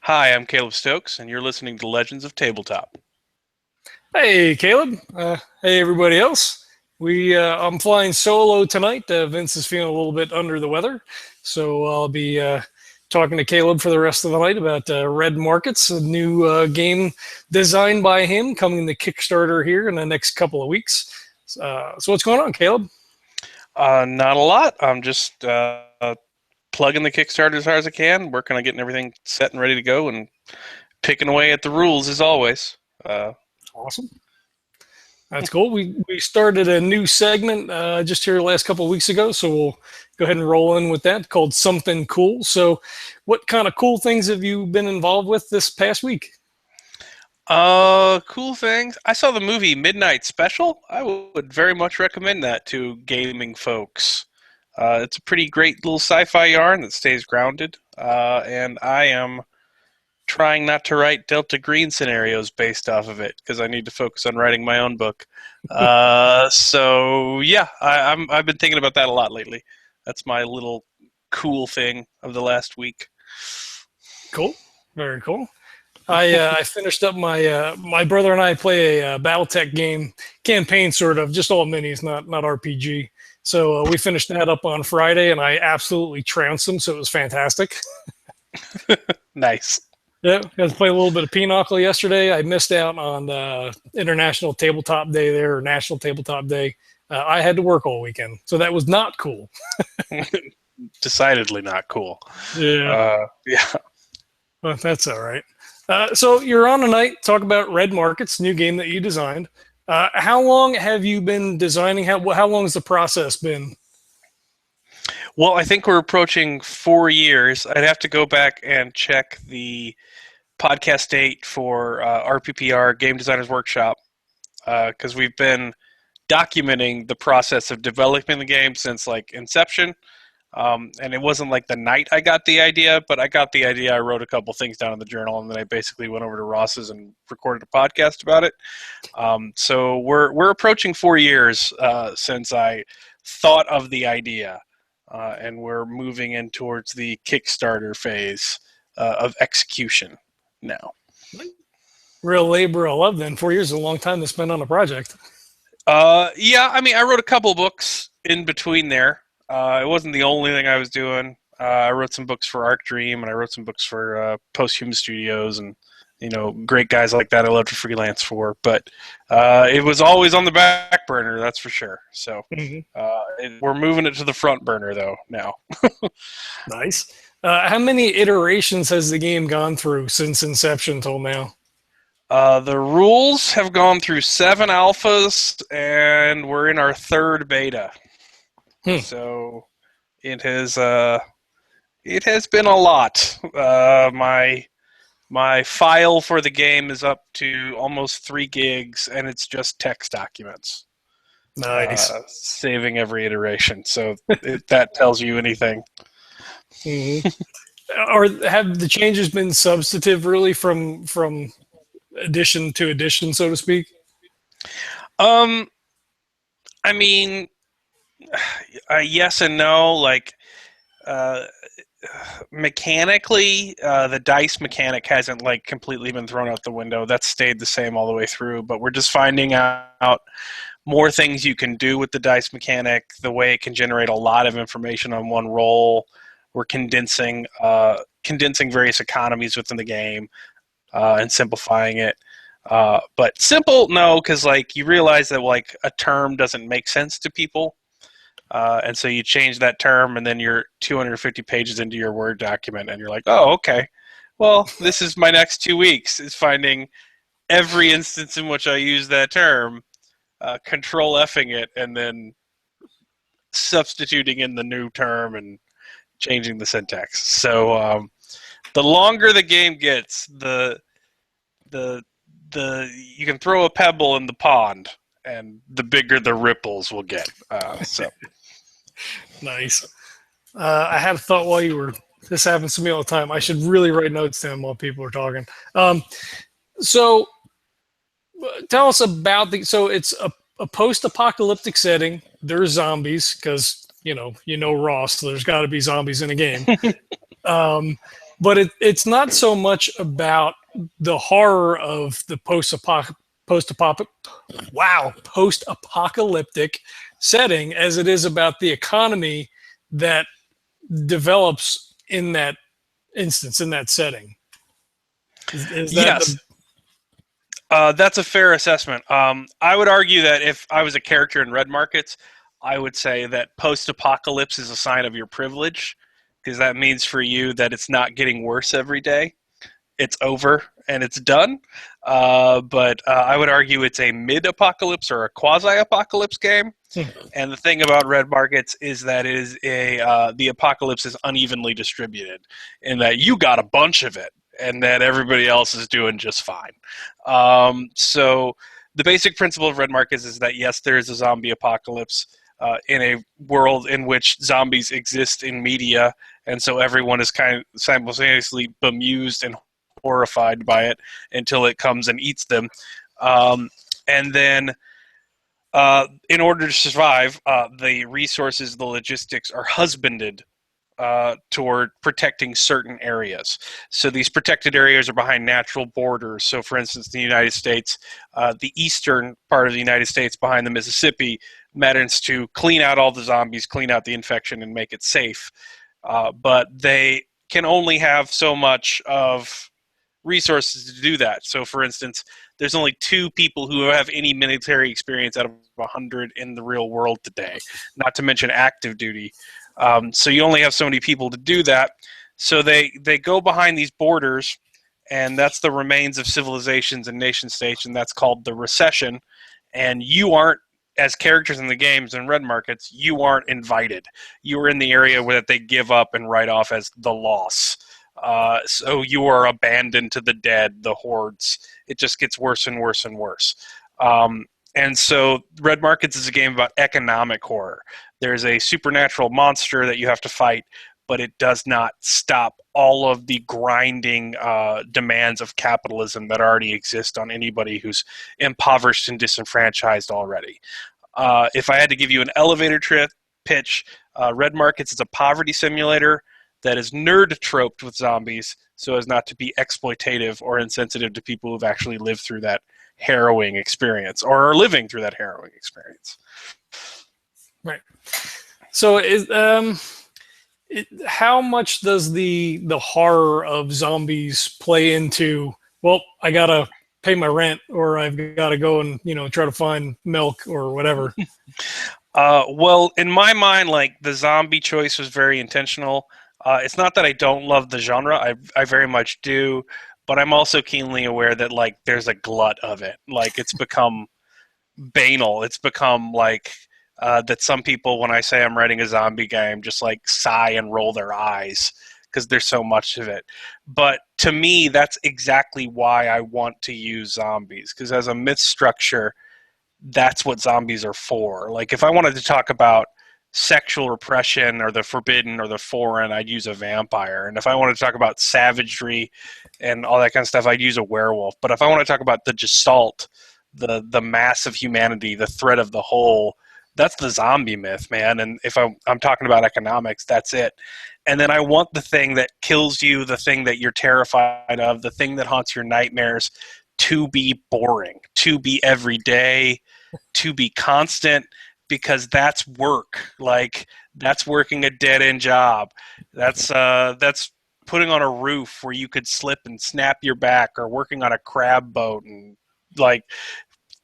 Hi, I'm Caleb Stokes, and you're listening to Legends of Tabletop. Hey, Caleb. Hey, everybody else. I'm flying solo tonight. Vince is feeling a little bit under the weather, so I'll be talking to Caleb for the rest of the night about Red Markets, a new game designed by him, coming to Kickstarter here in the next couple of weeks. So what's going on, Caleb? Not a lot. I'm just plugging the Kickstarter as hard as I can, working on getting everything set and ready to go, and picking away at the rules as always. Awesome. That's cool. We started a new segment just here the last couple of weeks ago, so we'll go ahead and roll in with that called Something Cool. So, what kind of cool things have you been involved with this past week? Cool things. I saw the movie Midnight Special. I would very much recommend that to gaming folks. It's a pretty great little sci-fi yarn that stays grounded, and I am trying not to write Delta Green scenarios based off of it because I need to focus on writing my own book. So yeah, I've been thinking about that a lot lately. That's my little cool thing of the last week. Cool, very cool. I finished up my brother and I play a BattleTech game campaign, sort of just all minis, not RPG. So we finished that up on Friday, and I absolutely trounced them. So it was fantastic. Nice. Yeah, got to play a little bit of Pinochle yesterday. I missed out on International Tabletop Day there, or National Tabletop Day. I had to work all weekend, so that was not cool. Decidedly not cool. Yeah, well, that's all right. So you're on tonight. Talk about Red Markets, new game that you designed. How long have you been designing? How long has the process been? Well, I think we're approaching 4 years. I'd have to go back and check the podcast date for RPPR Game Designers Workshop because we've been documenting the process of developing the game since like inception. And it wasn't like the night I got the idea, but I got the idea. I wrote a couple things down in the journal, and then I basically went over to Ross's and recorded a podcast about it. So we're approaching 4 years since I thought of the idea, and we're moving in towards the Kickstarter phase of execution now. Real labor of love. Then 4 years is a long time to spend on a project. Yeah, I mean, I wrote a couple books in between there. It wasn't the only thing I was doing. I wrote some books for Arc Dream, and I wrote some books for Posthuman Studios, and great guys like that I love to freelance for. But it was always on the back burner, that's for sure. So we're moving it to the front burner though now. Nice. How many iterations has the game gone through since inception till now? The rules have gone through 7 alphas, and we're in our 3rd beta. So it has been a lot. My file for the game is up to almost 3 gigs, and it's just text documents. Nice. Saving every iteration. So that tells you anything. Mm-hmm. Or have the changes been substantive, really, from edition to edition, so to speak? I mean, yes and no. Like, mechanically, the dice mechanic hasn't like completely been thrown out the window. That's stayed the same all the way through. But we're just finding out more things you can do with the dice mechanic. The way it can generate a lot of information on one roll. We're condensing various economies within the game and simplifying it. But simple, no, because like you realize that like a term doesn't make sense to people. And so you change that term, and then you're 250 pages into your Word document, and you're like, oh, okay. Well, this is my next 2 weeks, is finding every instance in which I use that term, control Fing it, and then substituting in the new term and changing the syntax. So the longer the game gets, the you can throw a pebble in the pond, and the bigger the ripples will get. So. Nice. I had a thought while you were. This happens to me all the time. I should really write notes down while people are talking. So, tell us about the. So it's a post-apocalyptic setting. There's zombies because you know Ross. So there's got to be zombies in a game. but it's not so much about the horror of the post-apocalyptic setting as it is about the economy that develops in that instance, in that setting. Is that Yes, that's a fair assessment. I would argue that if I was a character in Red Markets, I would say that post-apocalypse is a sign of your privilege, because that means for you that it's not getting worse every day. It's over and it's done. But I would argue it's a mid-apocalypse or a quasi-apocalypse game. And the thing about Red Markets is that it is the apocalypse is unevenly distributed, in that you got a bunch of it, and that everybody else is doing just fine. So the basic principle of Red Markets is that yes, there is a zombie apocalypse in a world in which zombies exist in media, and so everyone is kind of simultaneously bemused and horrified by it until it comes and eats them. And then in order to survive, the resources, the logistics are husbanded toward protecting certain areas. So these protected areas are behind natural borders. So for instance, the United States, the eastern part of the United States behind the Mississippi manages to clean out all the zombies, clean out the infection, and make it safe. But they can only have so much of resources to do that. So for instance, there's only 2 people who have any military experience out of 100 in the real world today, not to mention active duty. So you only have so many people to do that. So they go behind these borders, and that's the remains of civilizations and nation states, and that's called the recession. And you aren't, as characters in the games and Red Markets, you aren't invited. You are in the area where they give up and write off as the loss. So you are abandoned to the dead, the hordes. It just gets worse and worse and worse. And so Red Markets is a game about economic horror. There's a supernatural monster that you have to fight, but it does not stop all of the grinding demands of capitalism that already exist on anybody who's impoverished and disenfranchised already. If I had to give you an elevator pitch, Red Markets is a poverty simulator that is nerd-troped with zombies so as not to be exploitative or insensitive to people who've actually lived through that harrowing experience or are living through that harrowing experience. right. So how much does the horror of zombies play into, well, I gotta pay my rent, or I've got to go and try to find milk or whatever? Well, in my mind, like, the zombie choice was very intentional. It's not that I don't love the genre. I very much do, but I'm also keenly aware that, like, there's a glut of it. Like, it's become banal. It's become like that some people, when I say I'm writing a zombie game, just like sigh and roll their eyes because there's so much of it. But to me, that's exactly why I want to use zombies, because as a myth structure, that's what zombies are for. Like, if I wanted to talk about sexual repression or the forbidden or the foreign, I'd use a vampire. And if I wanted to talk about savagery and all that kind of stuff, I'd use a werewolf. But if I want to talk about the gestalt, the mass of humanity, the threat of the whole, that's the zombie myth, man. And if I'm talking about economics, that's it. And then I want the thing that kills you, the thing that you're terrified of, the thing that haunts your nightmares, to be boring, to be everyday, to be constant, because that's work. Like, that's working a dead-end job. That's putting on a roof where you could slip and snap your back, or working on a crab boat and, like,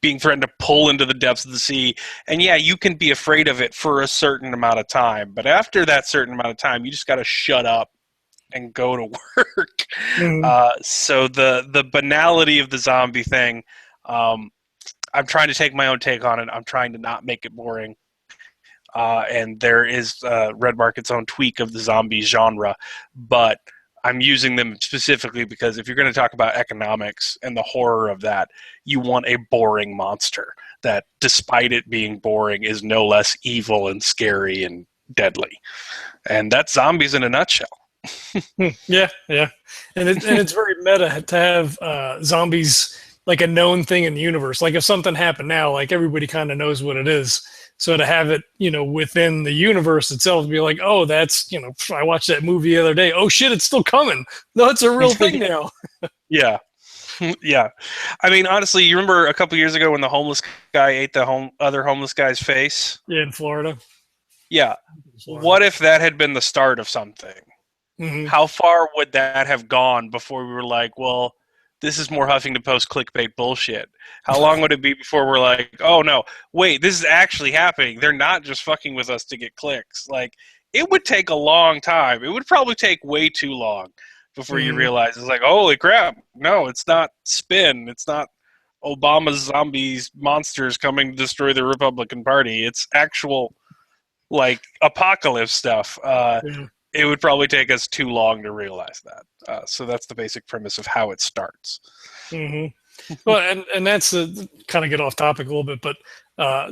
being threatened to pull into the depths of the sea. And yeah, you can be afraid of it for a certain amount of time, but after that certain amount of time, you just got to shut up and go to work. So the banality of the zombie thing, I'm trying to take my own take on it. I'm trying to not make it boring. And there is Red Market's own tweak of the zombie genre, but I'm using them specifically because if you're going to talk about economics and the horror of that, you want a boring monster that, despite it being boring, is no less evil and scary and deadly. And that's zombies in a nutshell. Yeah, and it's very meta to have zombies like a known thing in the universe. Like if something happened now, like everybody kind of knows what it is. So to have it, within the universe itself, be like, oh, that's, I watched that movie the other day. Oh shit, it's still coming. No, it's a real thing now. Yeah. Yeah. I mean, honestly, you remember a couple years ago when the homeless guy ate the other homeless guy's face? Yeah, in Florida. Yeah. What if that had been the start of something? Mm-hmm. How far would that have gone before we were like, well, this is more Huffington Post clickbait bullshit? How long would it be before we're like, oh no, wait, this is actually happening. They're not just fucking with us to get clicks. Like, it would take a long time. It would probably take way too long before you realize it's like, holy crap, no, it's not spin. It's not Obama's zombies monsters coming to destroy the Republican Party. It's actual, like, apocalypse stuff. Yeah. It would probably take us too long to realize that. So that's the basic premise of how it starts. Mm-hmm. Well, and that's kind of get off topic a little bit, but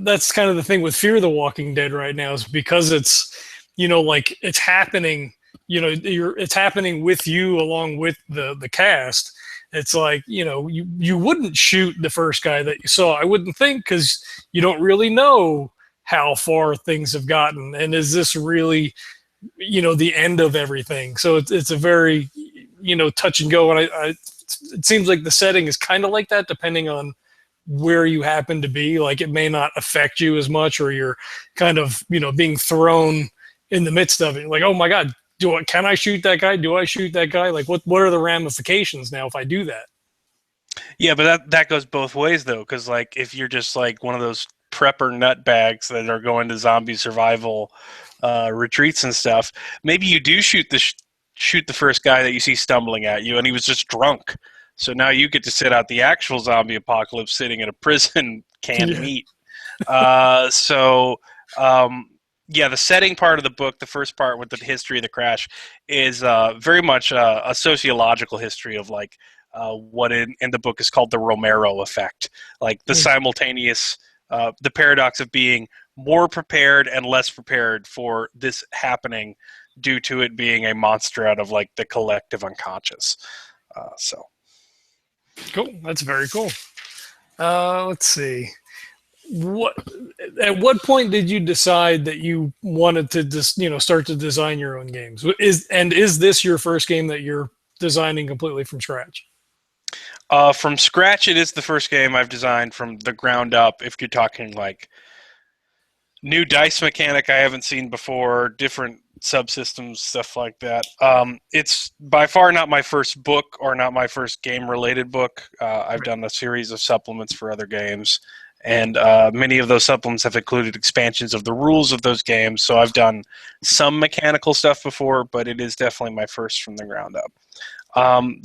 that's kind of the thing with Fear the Walking Dead right now is because it's, like it's happening, it's happening with you along with the cast. It's like, you wouldn't shoot the first guy that you saw. I wouldn't think, because you don't really know how far things have gotten. And is this really, the end of everything? So it's a very, touch and go. And it seems like the setting is kind of like that, depending on where you happen to be. Like it may not affect you as much, or you're kind of, being thrown in the midst of it. Like, oh my God, can I shoot that guy? Do I shoot that guy? Like what are the ramifications now if I do that? Yeah, but that goes both ways though, because like if you're just like one of those prepper nutbags that are going to zombie survival retreats and stuff, maybe you do shoot the first guy that you see stumbling at you, and he was just drunk. So now you get to sit out the actual zombie apocalypse sitting in a prison canned meat. Yeah, the setting part of the book, the first part with the history of the crash, is very much a sociological history of like what in the book is called the Romero effect, like the simultaneous, the paradox of being more prepared and less prepared for this happening due to it being a monster out of like the collective unconscious. So cool. That's very cool. Let's see. At what point did you decide that you wanted to just start to design your own games? Is this your first game that you're designing completely from scratch? From scratch, it is the first game I've designed from the ground up. If you're talking like new dice mechanic I haven't seen before, different subsystems, stuff like that. It's by far not my first book or not my first game-related book. I've done a series of supplements for other games, and many of those supplements have included expansions of the rules of those games. So I've done some mechanical stuff before, but it is definitely my first from the ground up.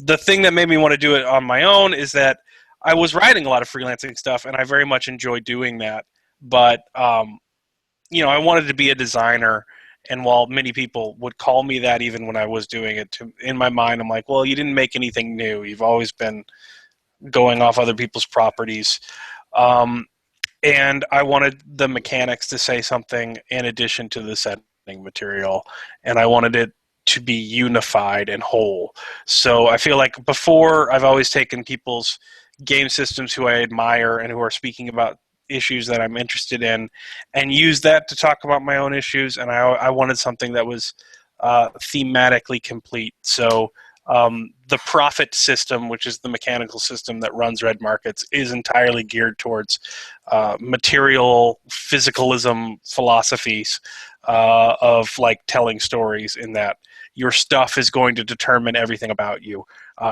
The thing that made me want to do it on my own is that I was writing a lot of freelancing stuff, and I very much enjoy doing that. But I wanted to be a designer, and while many people would call me that even when I was doing it, in my mind, I'm like, well, you didn't make anything new. You've always been going off other people's properties. And I wanted the mechanics to say something in addition to the setting material, and I wanted it to be unified and whole. So I feel like before, I've always taken people's game systems who I admire and who are speaking about issues that I'm interested in and use that to talk about my own issues, and I wanted something that was thematically complete. So the profit system, which is the mechanical system that runs Red Markets, is entirely geared towards material physicalism philosophies of like telling stories, in that your stuff is going to determine everything about you,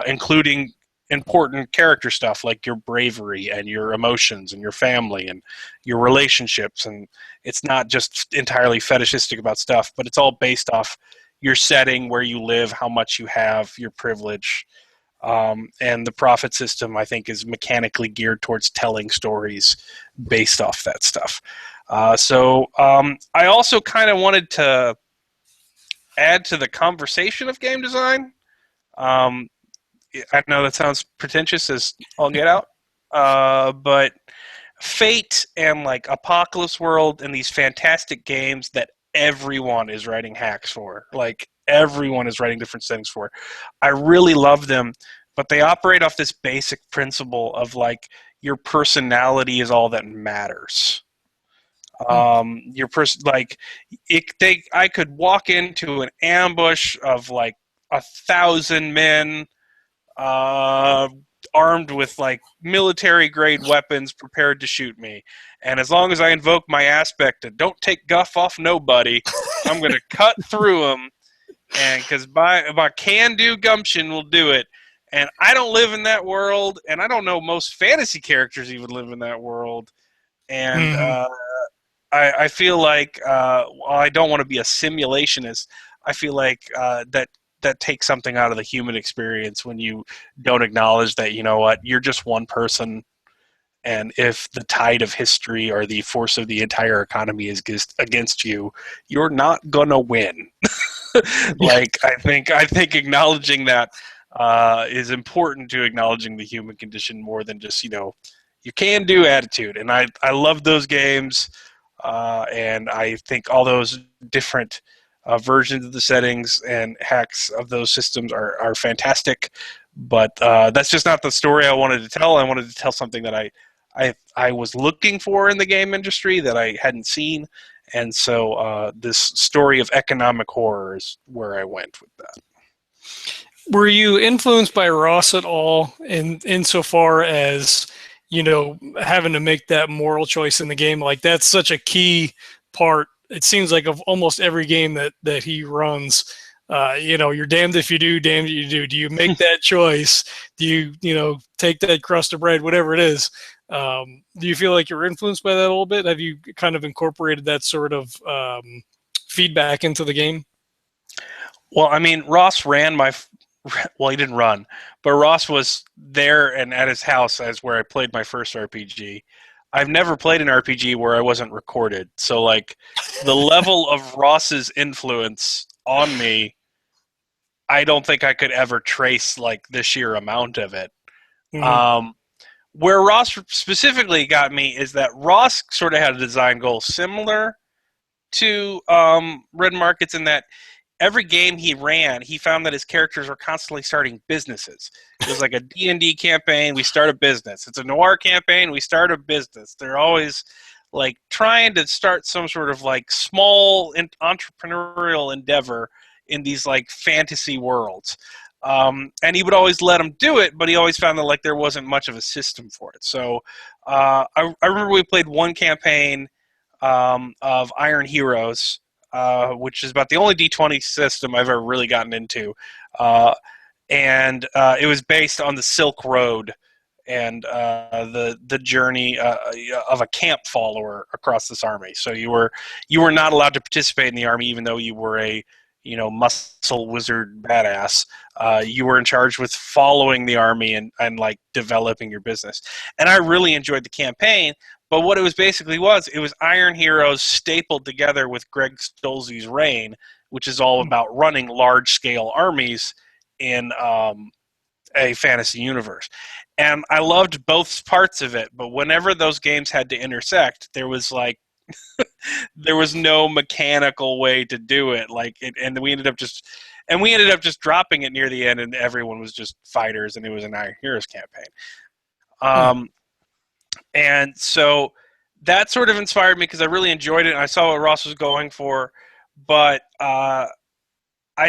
including important character stuff like your bravery and your emotions and your family and your relationships. And it's not just entirely fetishistic about stuff, but it's all based off your setting, where you live, how much you have, your privilege. And the profit system, I think, is mechanically geared towards telling stories based off that stuff. So I also kind of wanted to add to the conversation of game design. I know that sounds pretentious as all get out, but Fate and like Apocalypse World and these fantastic games that everyone is writing hacks for, like everyone is writing different settings for. I really love them, but they operate off this basic principle of like your personality is all that matters. Your person, like I could walk into an ambush of like 1,000 men, uh, armed with like military grade weapons, prepared to shoot me. And as long as I invoke my aspect of don't take guff off nobody, I'm gonna cut through them. And because my can-do gumption will do it. And I don't live in that world, and I don't know most fantasy characters even live in that world. And I feel like while I don't want to be a simulationist, I feel like that takes something out of the human experience when you don't acknowledge that, you know what, you're just one person, and if the tide of history or the force of the entire economy is against you, you're not gonna win. Like I think acknowledging that is important to acknowledging the human condition more than just, you know, your can-do attitude. And I love those games. And I think all those different versions of the settings and hacks of those systems are fantastic. But that's just not the story I wanted to tell. I wanted to tell something that I was looking for in the game industry that I hadn't seen. And so this story of economic horror is where I went with that. Were you influenced by Ross at all insofar as, you know, having to make that moral choice in the game? Like, that's such a key part, it seems like, of almost every game that he runs. You know, you're damned if you do, damned if you do. Do you make that choice? Do you take that crust of bread, whatever it is? Do you feel like you're influenced by that a little bit? Have you kind of incorporated that sort of feedback into the game? Well, I mean, Ross ran well, he didn't run, but Ross was there and at his house as where I played my first RPG. I've never played an RPG where I wasn't recorded. So, like, the level of Ross's influence on me, I don't think I could ever trace, like, the sheer amount of it. Mm-hmm. Where Ross specifically got me is that Ross sort of had a design goal similar to Red Markets in that every game he ran, he found that his characters were constantly starting businesses. It was like a D&D campaign, we start a business. It's a noir campaign, we start a business. They're always like trying to start some sort of like small entrepreneurial endeavor in these like fantasy worlds. And he would always let them do it, but he always found that like there wasn't much of a system for it. So I remember we played one campaign of Iron Heroes, which is about the only D20 system I've ever really gotten into. And it was based on the Silk Road and the journey of a camp follower across this army. So you were not allowed to participate in the army, even though you were a muscle wizard badass. You were in charge with following the army and like developing your business. And I really enjoyed the campaign. But what it was basically it was Iron Heroes stapled together with Greg Stolze's Reign, which is all about running large-scale armies in a fantasy universe. And I loved both parts of it, but whenever those games had to intersect, there was like there was no mechanical way to do it. And we ended up just dropping it near the end, and everyone was just fighters, and it was an Iron Heroes campaign. And so that sort of inspired me because I really enjoyed it and I saw what Ross was going for, but I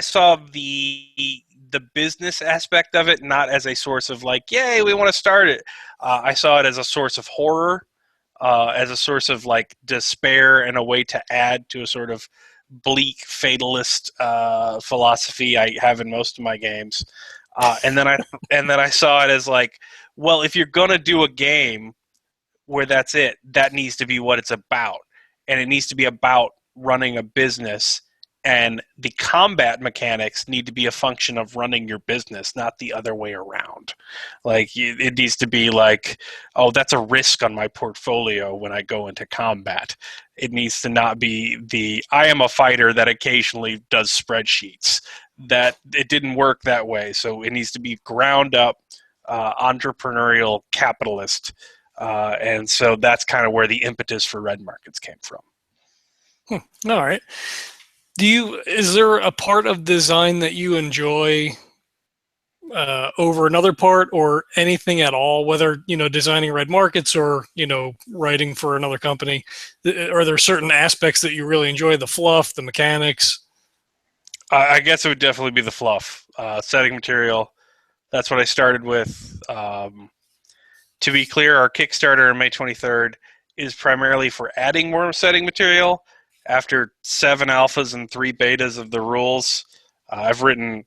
saw the business aspect of it not as a source of like, yay, we want to start it. I saw it as a source of horror, as a source of like despair, and a way to add to a sort of bleak fatalist philosophy I have in most of my games. And then I saw it as like, well, if you're gonna do a game where that's it, that needs to be what it's about, and it needs to be about running a business, and the combat mechanics need to be a function of running your business, not the other way around. Like, it needs to be like, oh, that's a risk on my portfolio when I go into combat. It needs to not be I am a fighter that occasionally does spreadsheets. That it didn't work that way, so it needs to be ground up, entrepreneurial capitalist. And so that's kind of where the impetus for Red Markets came from. All right. Is there a part of design that you enjoy over another part, or anything at all, whether, designing red markets or, writing for another company? Are there certain aspects that you really enjoy, the fluff, the mechanics? I guess it would definitely be the fluff, setting material. That's what I started with. To be clear, our Kickstarter on May 23rd is primarily for adding more setting material. After 7 alphas and 3 betas of the rules, I've written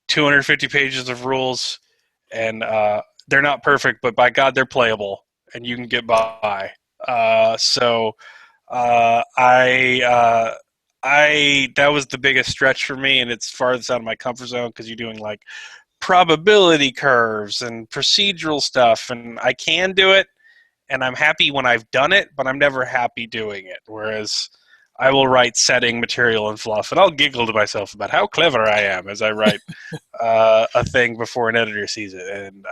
250 pages of rules, and they're not perfect, but by God, they're playable, and you can get by. I that was the biggest stretch for me, and it's farthest out of my comfort zone because you're doing like probability curves and procedural stuff, and I can do it, and I'm happy when I've done it, but I'm never happy doing it. Whereas I will write setting material and fluff, and I'll giggle to myself about how clever I am as I write a thing before an editor sees it. And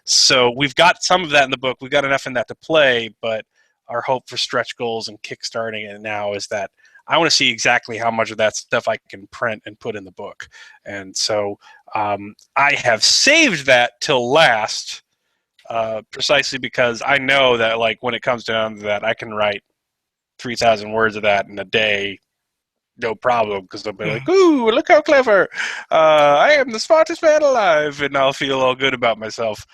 so we've got some of that in the book. We've got enough in that to play, but our hope for stretch goals and kickstarting it now is that I want to see exactly how much of that stuff I can print and put in the book. And so I have saved that till last, precisely because I know that, like, when it comes down to that, I can write 3,000 words of that in a day, no problem, because I'll be like, ooh, look how clever. I am the smartest man alive, and I'll feel all good about myself.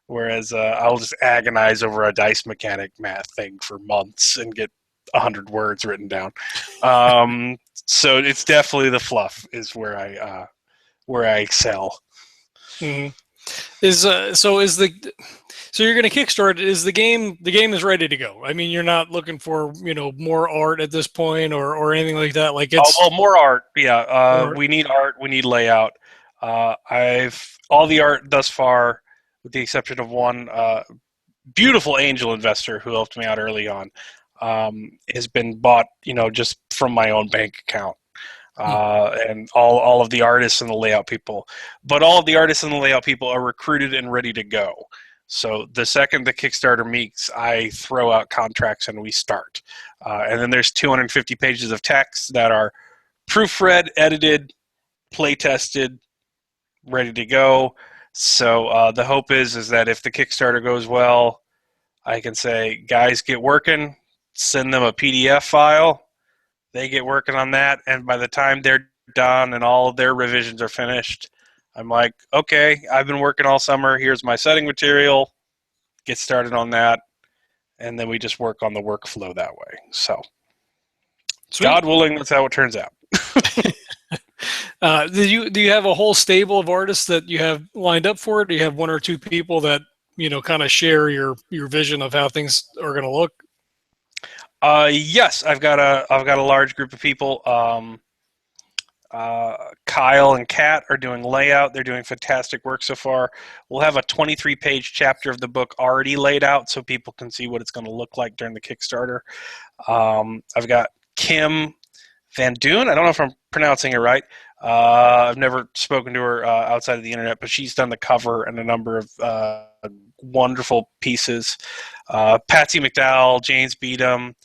Whereas I'll just agonize over a dice mechanic math thing for months and get 100 words written down. So it's definitely the fluff is where I excel. Mm-hmm. So you're going to kickstart? Is the game is ready to go? I mean, you're not looking for more art at this point or anything like that. Like it's more art. Yeah, we need art. We need layout. I've all the art thus far, with the exception of one beautiful angel investor who helped me out early on, has been bought, just from my own bank account. And all of the artists and the layout people. But all of the artists and the layout people are recruited and ready to go. So the second the Kickstarter meets, I throw out contracts and we start. And then there's 250 pages of text that are proofread, edited, play tested, ready to go. So the hope is that if the Kickstarter goes well, I can say, guys, get working, send them a PDF file. They get working on that, and by the time they're done and all of their revisions are finished, I'm like, okay, I've been working all summer. Here's my setting material. Get started on that, and then we just work on the workflow that way. So, Sweet. God willing, that's how it turns out. Do you have a whole stable of artists that you have lined up for it? Do you have one or two people that kind of share your vision of how things are going to look? Yes, I've got a large group of people. Kyle and Kat are doing layout. They're doing fantastic work so far. We'll have a 23-page chapter of the book already laid out so people can see what it's going to look like during the Kickstarter. I've got Kim Van Doon. I don't know if I'm pronouncing it right. I've never spoken to her outside of the internet, but she's done the cover and a number of wonderful pieces. Patsy McDowell, James Beadham.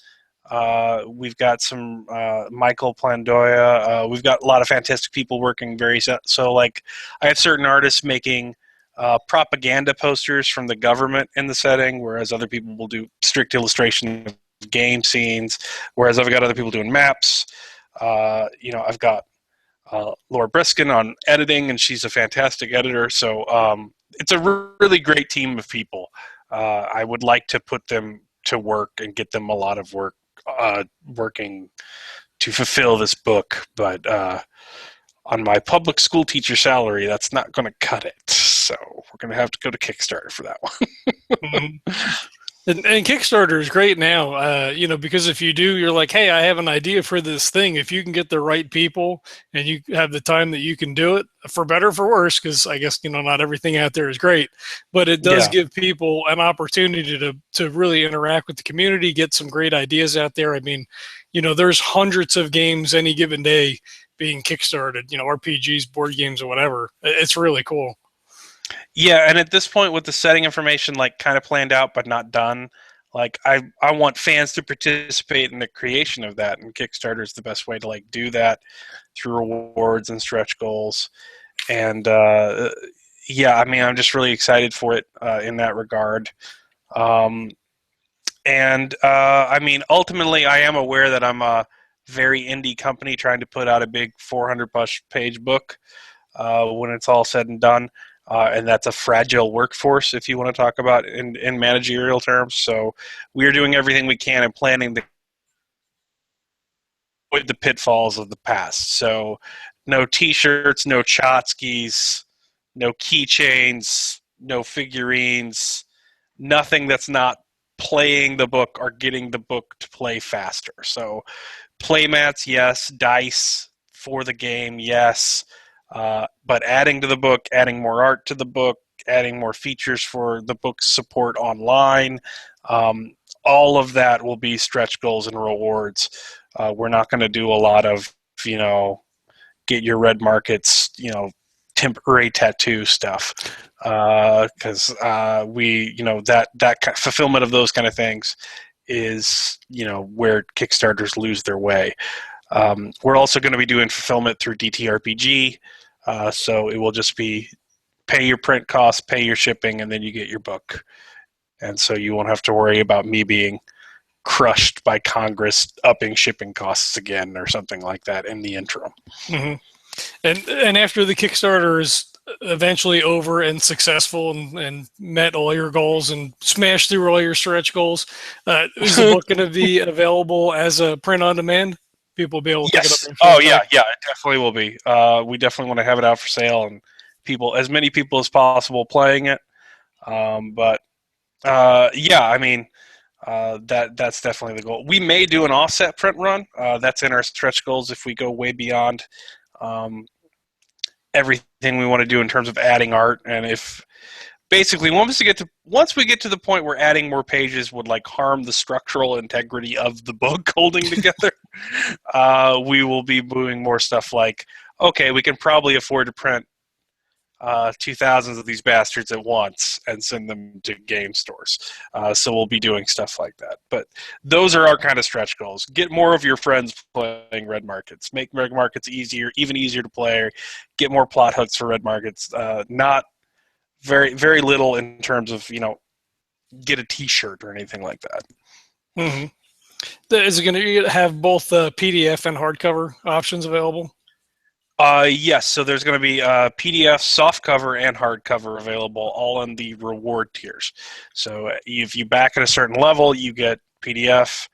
We've got some Michael Plandoya. We've got a lot of fantastic people working so like I have certain artists making propaganda posters from the government in the setting, whereas other people will do strict illustration of game scenes, whereas I've got other people doing maps. I've got Laura Briskin on editing, and she's a fantastic editor. So it's a really great team of people. I would like to put them to work and get them a lot of work working to fulfill this book, but on my public school teacher salary, that's not going to cut it. So we're going to have to go to Kickstarter for that one. And Kickstarter is great now, because if you do, you're like, hey, I have an idea for this thing. If you can get the right people and you have the time that you can do it, for better or for worse, because I guess, not everything out there is great, but it does give people an opportunity to really interact with the community, get some great ideas out there. I mean, there's hundreds of games any given day being kickstarted, RPGs, board games, or whatever. It's really cool. Yeah, and at this point with the setting information like kind of planned out but not done, like I want fans to participate in the creation of that, and Kickstarter is the best way to like do that through rewards and stretch goals. And yeah, I mean, I'm just really excited for it in that regard. Um, and I mean, ultimately, I am aware that I'm a very indie company trying to put out a big 400 plus page book when it's all said and done. And that's a fragile workforce, if you want to talk about in managerial terms. So we are doing everything we can and planning to avoid the pitfalls of the past. So no T-shirts, no tchotchkes, no keychains, no figurines, nothing that's not playing the book or getting the book to play faster. So playmats, yes. Dice for the game, yes. But adding to the book, adding more art to the book, adding more features for the book's support online, um, all of that will be stretch goals and rewards. We're not going to do a lot of, you know, get your red markets, you know, temporary tattoo stuff, because we, you know, that fulfillment of those kind of things is, you know, where Kickstarters lose their way. We're also going to be doing fulfillment through DTRPG, so it will just be pay your print costs, pay your shipping, and then you get your book. And so you won't have to worry about me being crushed by Congress upping shipping costs again or something like that in the interim. Mm-hmm. And after the Kickstarter is eventually over and successful and met all your goals and smashed through all your stretch goals, is the book going to be available as a print on demand? People will be able to pick it up. Yes. Oh yeah, yeah, it definitely will be. We definitely want to have it out for sale and as many people as possible playing it. But yeah, I mean, that's definitely the goal. We may do an offset print run. That's in our stretch goals if we go way beyond um, everything we want to do in terms of adding art. And if basically once we get to the point where adding more pages would like harm the structural integrity of the book holding together, we will be doing more stuff like, okay, we can probably afford to print 2,000s of these bastards at once and send them to game stores. So we'll be doing stuff like that. But those are our kind of stretch goals. Get more of your friends playing red markets. Make red markets easier, even easier to play. Get more plot hooks for red markets. Not very, very little in terms of, you know, get a T-shirt or anything like that. Mm-hmm. Is it going to have both PDF and hardcover options available? Yes, so there's going to be PDF, softcover, and hardcover available, all in the reward tiers. So if you back at a certain level, you get PDF.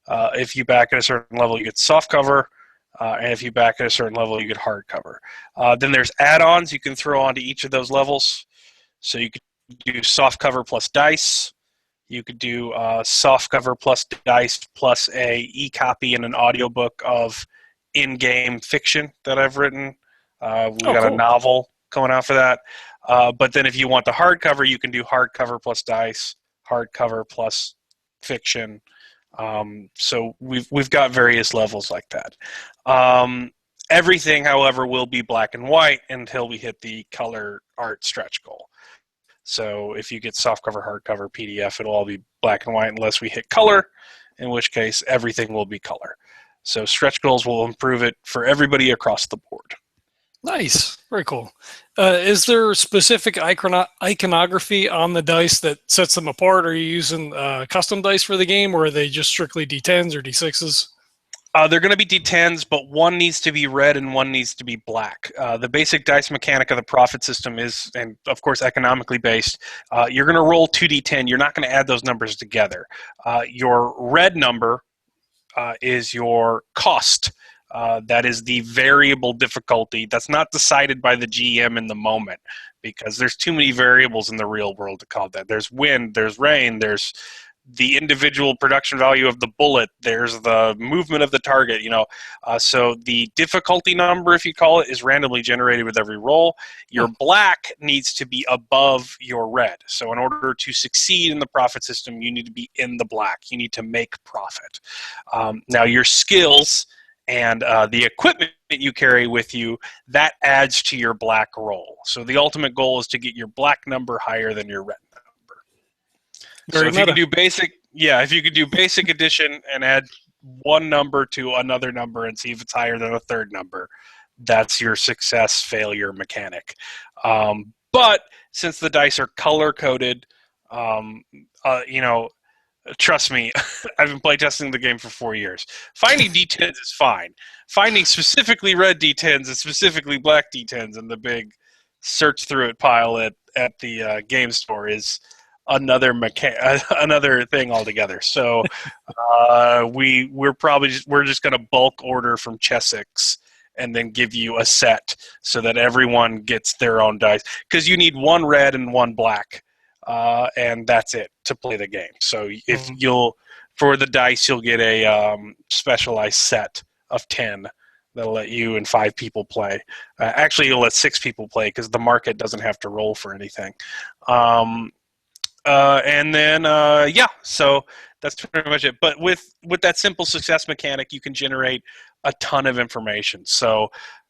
If you back at a certain level, you get softcover. And if you back at a certain level, you get hardcover. Then there's add-ons you can throw onto each of those levels. So you could do softcover plus dice. You could do softcover plus dice plus a e-copy and an audiobook of in-game fiction that I've written. We got cool. a novel coming out for that. But then if you want the hardcover, you can do hardcover plus dice, hardcover plus fiction. So we've got various levels like that. Everything, however, will be black and white until we hit the color art stretch goal. So if you get softcover, hardcover, PDF, it'll all be black and white unless we hit color, in which case everything will be color. So stretch goals will improve it for everybody across the board. Nice. Very cool. Is there specific iconography on the dice that sets them apart? Are you using custom dice for the game, or are they just strictly D10s or D6s? They're going to be D10s, but one needs to be red and one needs to be black. The basic dice mechanic of the profit system is, and of course, economically based. You're going to roll 2D10. You're not going to add those numbers together. Your red number is your cost. That is the variable difficulty. That's not decided by the GM in the moment because there's too many variables in the real world to call that. There's wind, there's rain, there's the individual production value of the bullet, there's the movement of the target, you know. So the difficulty number, if you call it, is randomly generated with every roll. Your black needs to be above your red. So in order to succeed in the profit system, you need to be in the black. You need to make profit. Now your skills and the equipment that you carry with you, that adds to your black roll. So the ultimate goal is to get your black number higher than your red number. So if you can do basic addition and add one number to another number and see if it's higher than a third number, that's your success failure mechanic. But since the dice are color coded, you know, trust me, I've been playtesting the game for 4 years. Finding D10s is fine. Finding specifically red D10s and specifically black D10s in the big search through it pile at the game store is another another thing altogether. So we're just going to bulk order from Chessex and then give you a set so that everyone gets their own dice, because you need one red and one black. And that's it to play the game. So if for the dice, you'll get a specialized set of 10 that'll let you and 5 people play. Actually, you'll let 6 people play because the market doesn't have to roll for anything. And then, so that's pretty much it. But with that simple success mechanic, you can generate a ton of information. So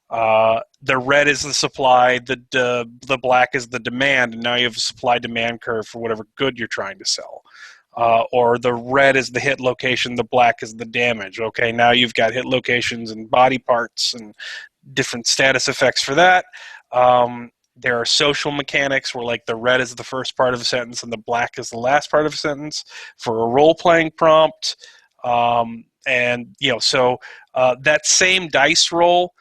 the red is the supply, the black is the demand, and now you have a supply-demand curve for whatever good you're trying to sell. Or the red is the hit location, the black is the damage. Okay, now you've got hit locations and body parts and different status effects for that. There are social mechanics where, like, the red is the first part of a sentence and the black is the last part of a sentence for a role-playing prompt. And, so that same dice roll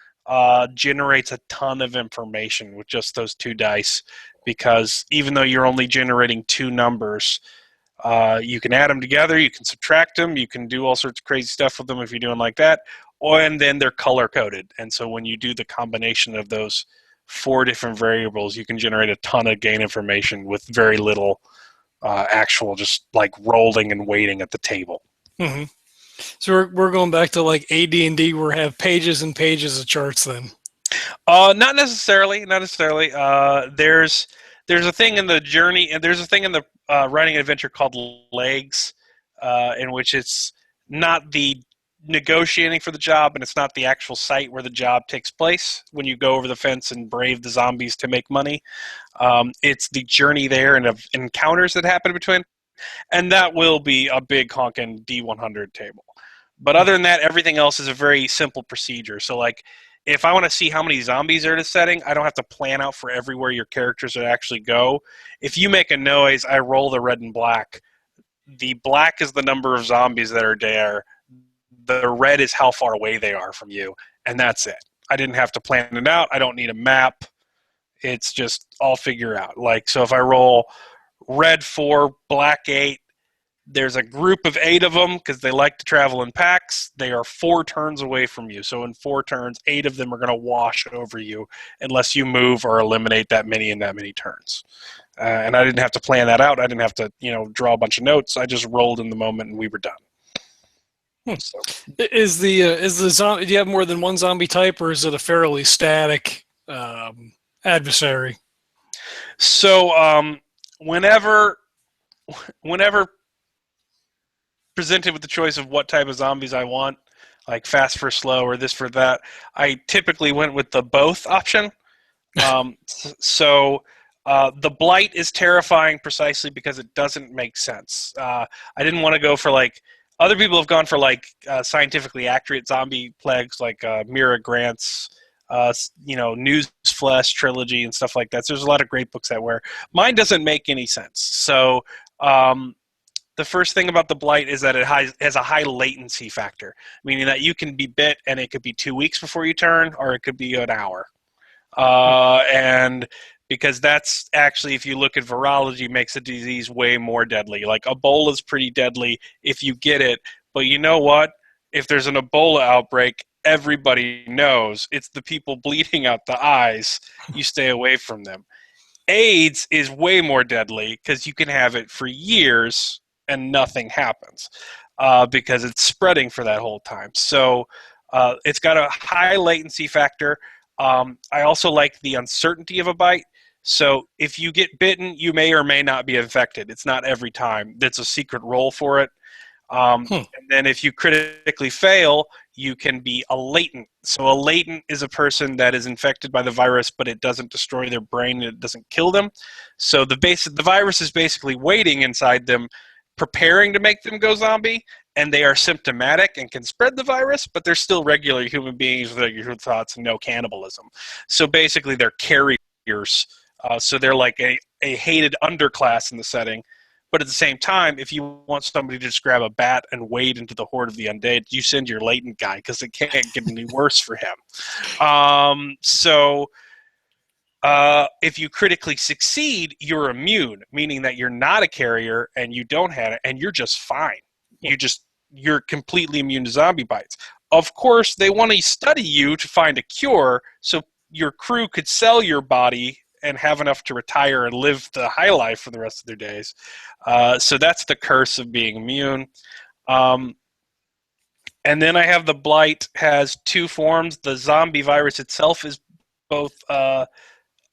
generates a ton of information with just those 2 dice, because even though you're only generating 2 numbers, you can add them together, you can subtract them, you can do all sorts of crazy stuff with them if you're doing like that, and then they're color-coded. And so when you do the combination of those 4 different variables, you can generate a ton of game information with very little actual just like rolling and waiting at the table. Mm-hmm. So we're going back to like AD&D, where we have pages and pages of charts then. Not necessarily. There's a thing in the journey, and there's a thing in the writing an adventure called Legs, in which it's not the negotiating for the job, and it's not the actual site where the job takes place when you go over the fence and brave the zombies to make money. It's the journey there and of encounters that happen between, and that will be a big honking D100 table. But other than that, everything else is a very simple procedure. So, like, if I want to see how many zombies are in a setting, I don't have to plan out for everywhere your characters would actually go. If you make a noise, I roll the red and black. The black is the number of zombies that are there. The red is how far away they are from you, and that's it. I didn't have to plan it out. I don't need a map. It's just I'll figure out. Like, so if I roll red 4, black 8, there's a group of 8 of them because they like to travel in packs. They are 4 turns away from you. So in 4 turns, 8 of them are going to wash over you unless you move or eliminate that many in that many turns. And I didn't have to plan that out. I didn't have to, draw a bunch of notes. I just rolled in the moment and we were done. So. Is the zombie? Do you have more than one zombie type, or is it a fairly static adversary? So whenever presented with the choice of what type of zombies I want, like fast for slow or this for that, I typically went with the both option. So the blight is terrifying precisely because it doesn't make sense. I didn't want to go for like. Other people have gone for like scientifically accurate zombie plagues, like Mira Grant's, News Flesh trilogy and stuff like that. So there's a lot of great books that where mine doesn't make any sense. So the first thing about the blight is that it has a high latency factor, meaning that you can be bit and it could be 2 weeks before you turn, or it could be an hour. And because that's actually, if you look at virology, makes the disease way more deadly. Like Ebola is pretty deadly if you get it, but you know what? If there's an Ebola outbreak, everybody knows it's the people bleeding out the eyes. You stay away from them. AIDS is way more deadly because you can have it for years and nothing happens because it's spreading for that whole time. So it's got a high latency factor. I also like the uncertainty of a bite. So if you get bitten, you may or may not be infected. It's not every time. That's a secret roll for it. And then if you critically fail, you can be a latent. So a latent is a person that is infected by the virus, but it doesn't destroy their brain and it doesn't kill them. So the virus is basically waiting inside them, preparing to make them go zombie, and they are symptomatic and can spread the virus, but they're still regular human beings with regular thoughts and no cannibalism. So basically they're carriers So they're like a hated underclass in the setting. But at the same time, if you want somebody to just grab a bat and wade into the horde of the undead, you send your latent guy because it can't get any worse for him. If you critically succeed, you're immune, meaning that you're not a carrier and you don't have it, and you're just fine. You're completely immune to zombie bites. Of course, they want to study you to find a cure, so your crew could sell your body and have enough to retire and live the high life for the rest of their days. So that's the curse of being immune. And then I have the blight has two forms. The zombie virus itself is both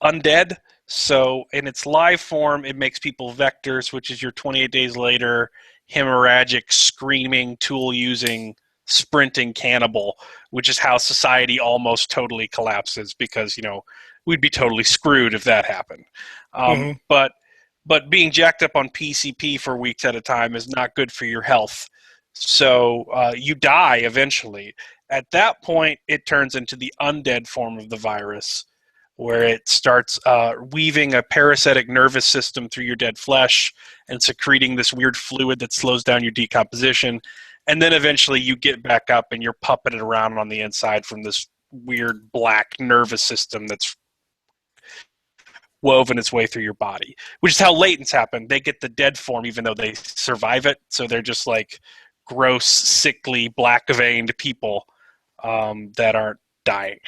undead. So in its live form, it makes people vectors, which is your 28 days later hemorrhagic, screaming, tool-using, sprinting cannibal, which is how society almost totally collapses because, we'd be totally screwed if that happened. But being jacked up on PCP for weeks at a time is not good for your health. So you die eventually. At that point, it turns into the undead form of the virus, where it starts weaving a parasitic nervous system through your dead flesh and secreting this weird fluid that slows down your decomposition. And then eventually you get back up and you're puppeted around on the inside from this weird black nervous system that's woven its way through your body, which is how latents happen. They get the dead form even though they survive it. So they're just like gross, sickly, black-veined people that aren't dying.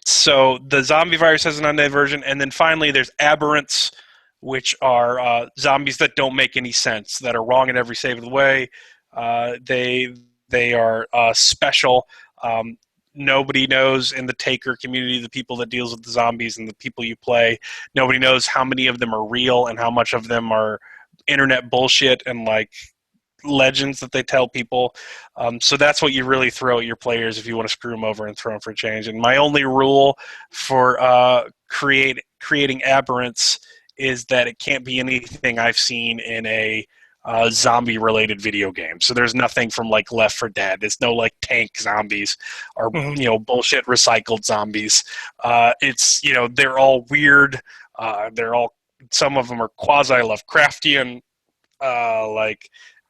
So the zombie virus has an undead version, and then finally there's aberrants, which are zombies that don't make any sense, that are wrong in every save of the way. They are special. Nobody knows in the Taker community, the people that deals with the zombies and the people you play, nobody knows how many of them are real and how much of them are internet bullshit and like legends that they tell people. So that's what you really throw at your players if you want to screw them over and throw them for a change. And my only rule for creating aberrants is that it can't be anything I've seen in a zombie-related video game. So there's nothing from like Left 4 Dead. There's no like tank zombies or bullshit recycled zombies. It's they're all weird. Some of them are quasi Lovecraftian,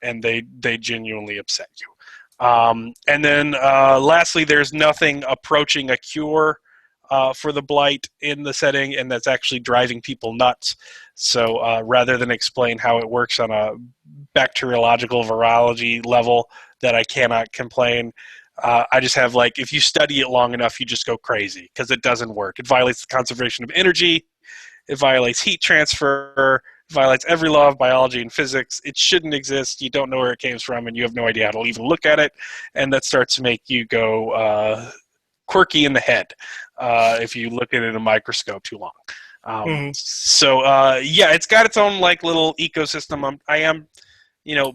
and they genuinely upset you. And then lastly, there's nothing approaching a cure for the blight in the setting, and that's actually driving people nuts. So rather than explain how it works on a bacteriological virology level that I cannot complain, I just have if you study it long enough, you just go crazy because it doesn't work. It violates the conservation of energy. It violates heat transfer. It violates every law of biology and physics. It shouldn't exist. You don't know where it came from, and you have no idea how to even look at it. And that starts to make you go quirky in the head if you look at it in a microscope too long. So it's got its own little ecosystem. I am,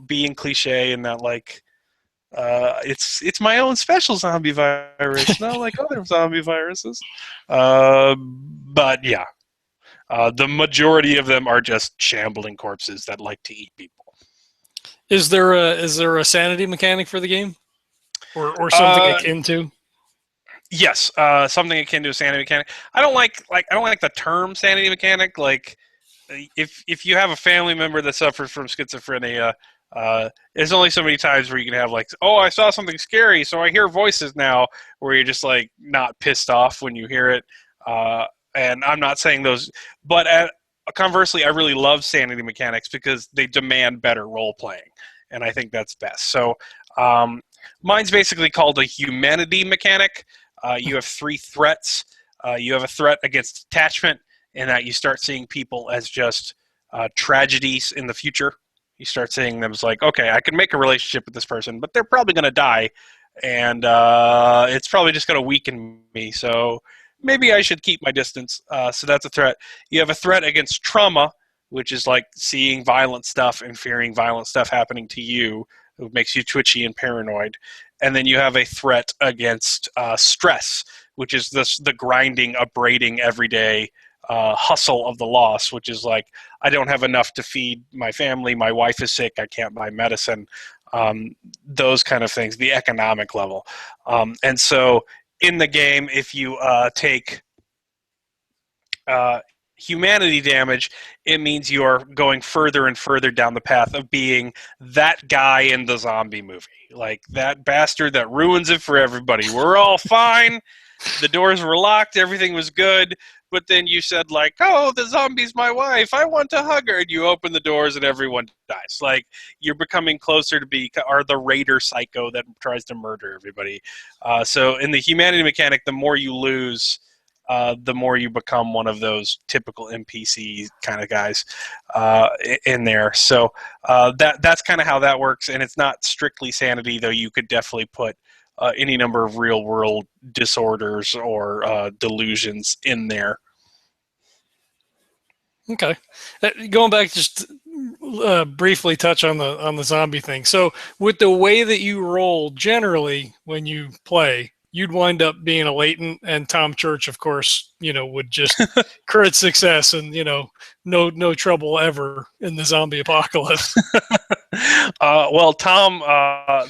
being cliche in that it's my own special zombie virus, not like other zombie viruses. But yeah, the majority of them are just shambling corpses that like to eat people. Is there a sanity mechanic for the game, or something akin to? Yes, something akin to a sanity mechanic. I don't like the term sanity mechanic. If you have a family member that suffers from schizophrenia, there's only so many times where you can have I saw something scary, so I hear voices now, where you're just not pissed off when you hear it. And I'm not saying those, but conversely, I really love sanity mechanics because they demand better role playing, and I think that's best. So mine's basically called a humanity mechanic. You have 3 threats. You have a threat against attachment, in that you start seeing people as just tragedies in the future. You start seeing them as okay, I can make a relationship with this person, but they're probably going to die, and it's probably just going to weaken me, so maybe I should keep my distance. So that's a threat. You have a threat against trauma, which is seeing violent stuff and fearing violent stuff happening to you. It makes you twitchy and paranoid. And then you have a threat against stress, which is the grinding, abrading, everyday hustle of the loss, which is I don't have enough to feed my family, my wife is sick, I can't buy medicine, those kind of things, the economic level. And so in the game, if you take humanity damage, it means you're going further and further down the path of being that guy in the zombie movie. Like that bastard that ruins it for everybody. We're all fine. The doors were locked. Everything was good. But then you said, like, oh, the zombie's my wife. I want to hug her. And you open the doors and everyone dies. Like, you're becoming closer to be the raider psycho that tries to murder everybody. So in the humanity mechanic, the more you lose, the more you become one of those typical NPC kind of guys in there. So that's kind of how that works. And it's not strictly sanity, though you could definitely put any number of real-world disorders or delusions in there. Okay, going back, just briefly touch on the zombie thing. So, with the way that you roll, generally when you play, you'd wind up being a latent, and Tom Church, of course, would just crit success, and no trouble ever in the zombie apocalypse. Well, Tom,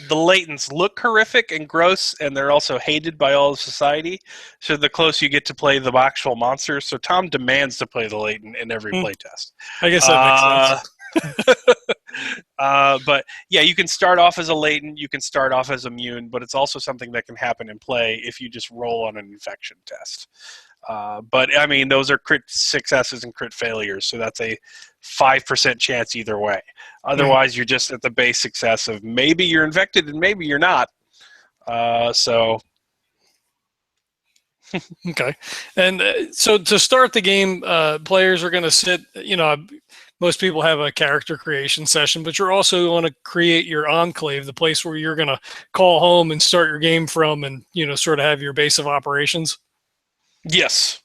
the latents look horrific and gross, and they're also hated by all of society. So the closer you get to play the actual monsters, so Tom demands to play the latent in every playtest. I guess that makes sense. But yeah, you can start off as a latent, you can start off as immune, but it's also something that can happen in play if you just roll on an infection test. But I mean, those are crit successes and crit failures, so that's a 5% chance either way. Otherwise, you're just at the base success of maybe you're infected and maybe you're not. So. Okay. And so to start the game, players are going to sit, most people have a character creation session, but you're also going to create your enclave, the place where you're going to call home and start your game from and, sort of have your base of operations. Yes.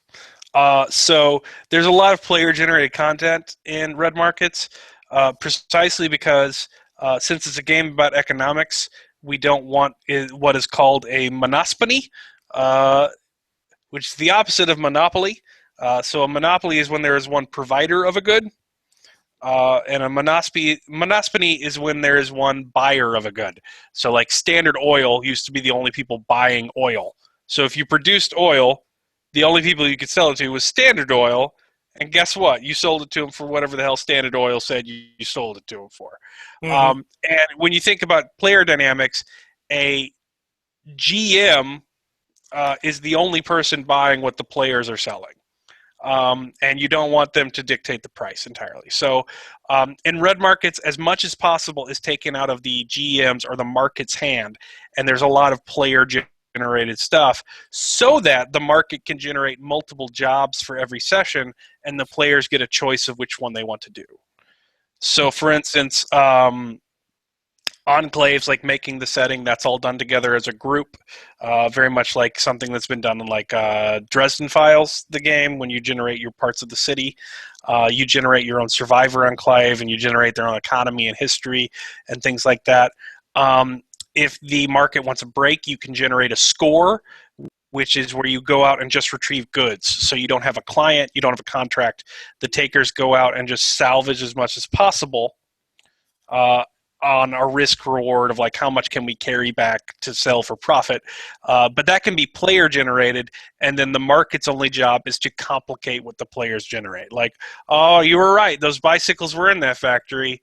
So there's a lot of player-generated content in Red Markets, precisely because since it's a game about economics, we don't want what is called a monospony, which is the opposite of monopoly. So a monopoly is when there is one provider of a good, and a monospony is when there is one buyer of a good. So like Standard Oil used to be the only people buying oil. So if you produced oil, the only people you could sell it to was Standard Oil, and guess what? You sold it to them for whatever the hell Standard Oil said you sold it to them for. Mm-hmm. And when you think about player dynamics, a GM is the only person buying what the players are selling. And you don't want them to dictate the price entirely. So in Red Markets, as much as possible is taken out of the GM's or the market's hand, and there's a lot of player-generated stuff so that the market can generate multiple jobs for every session, and the players get a choice of which one they want to do. So, for instance, enclaves, like making the setting, that's all done together as a group, very much like something that's been done in like Dresden Files, the game. When you generate your parts of the city, you generate your own survivor enclave, and you generate their own economy and history and things like that. If the market wants a break, you can generate a score, which is where you go out and just retrieve goods. So you don't have a client, you don't have a contract. The takers go out and just salvage as much as possible on a risk reward of like how much can we carry back to sell for profit. But that can be player generated, and then the market's only job is to complicate what the players generate. Like, oh, you were right, those bicycles were in that factory.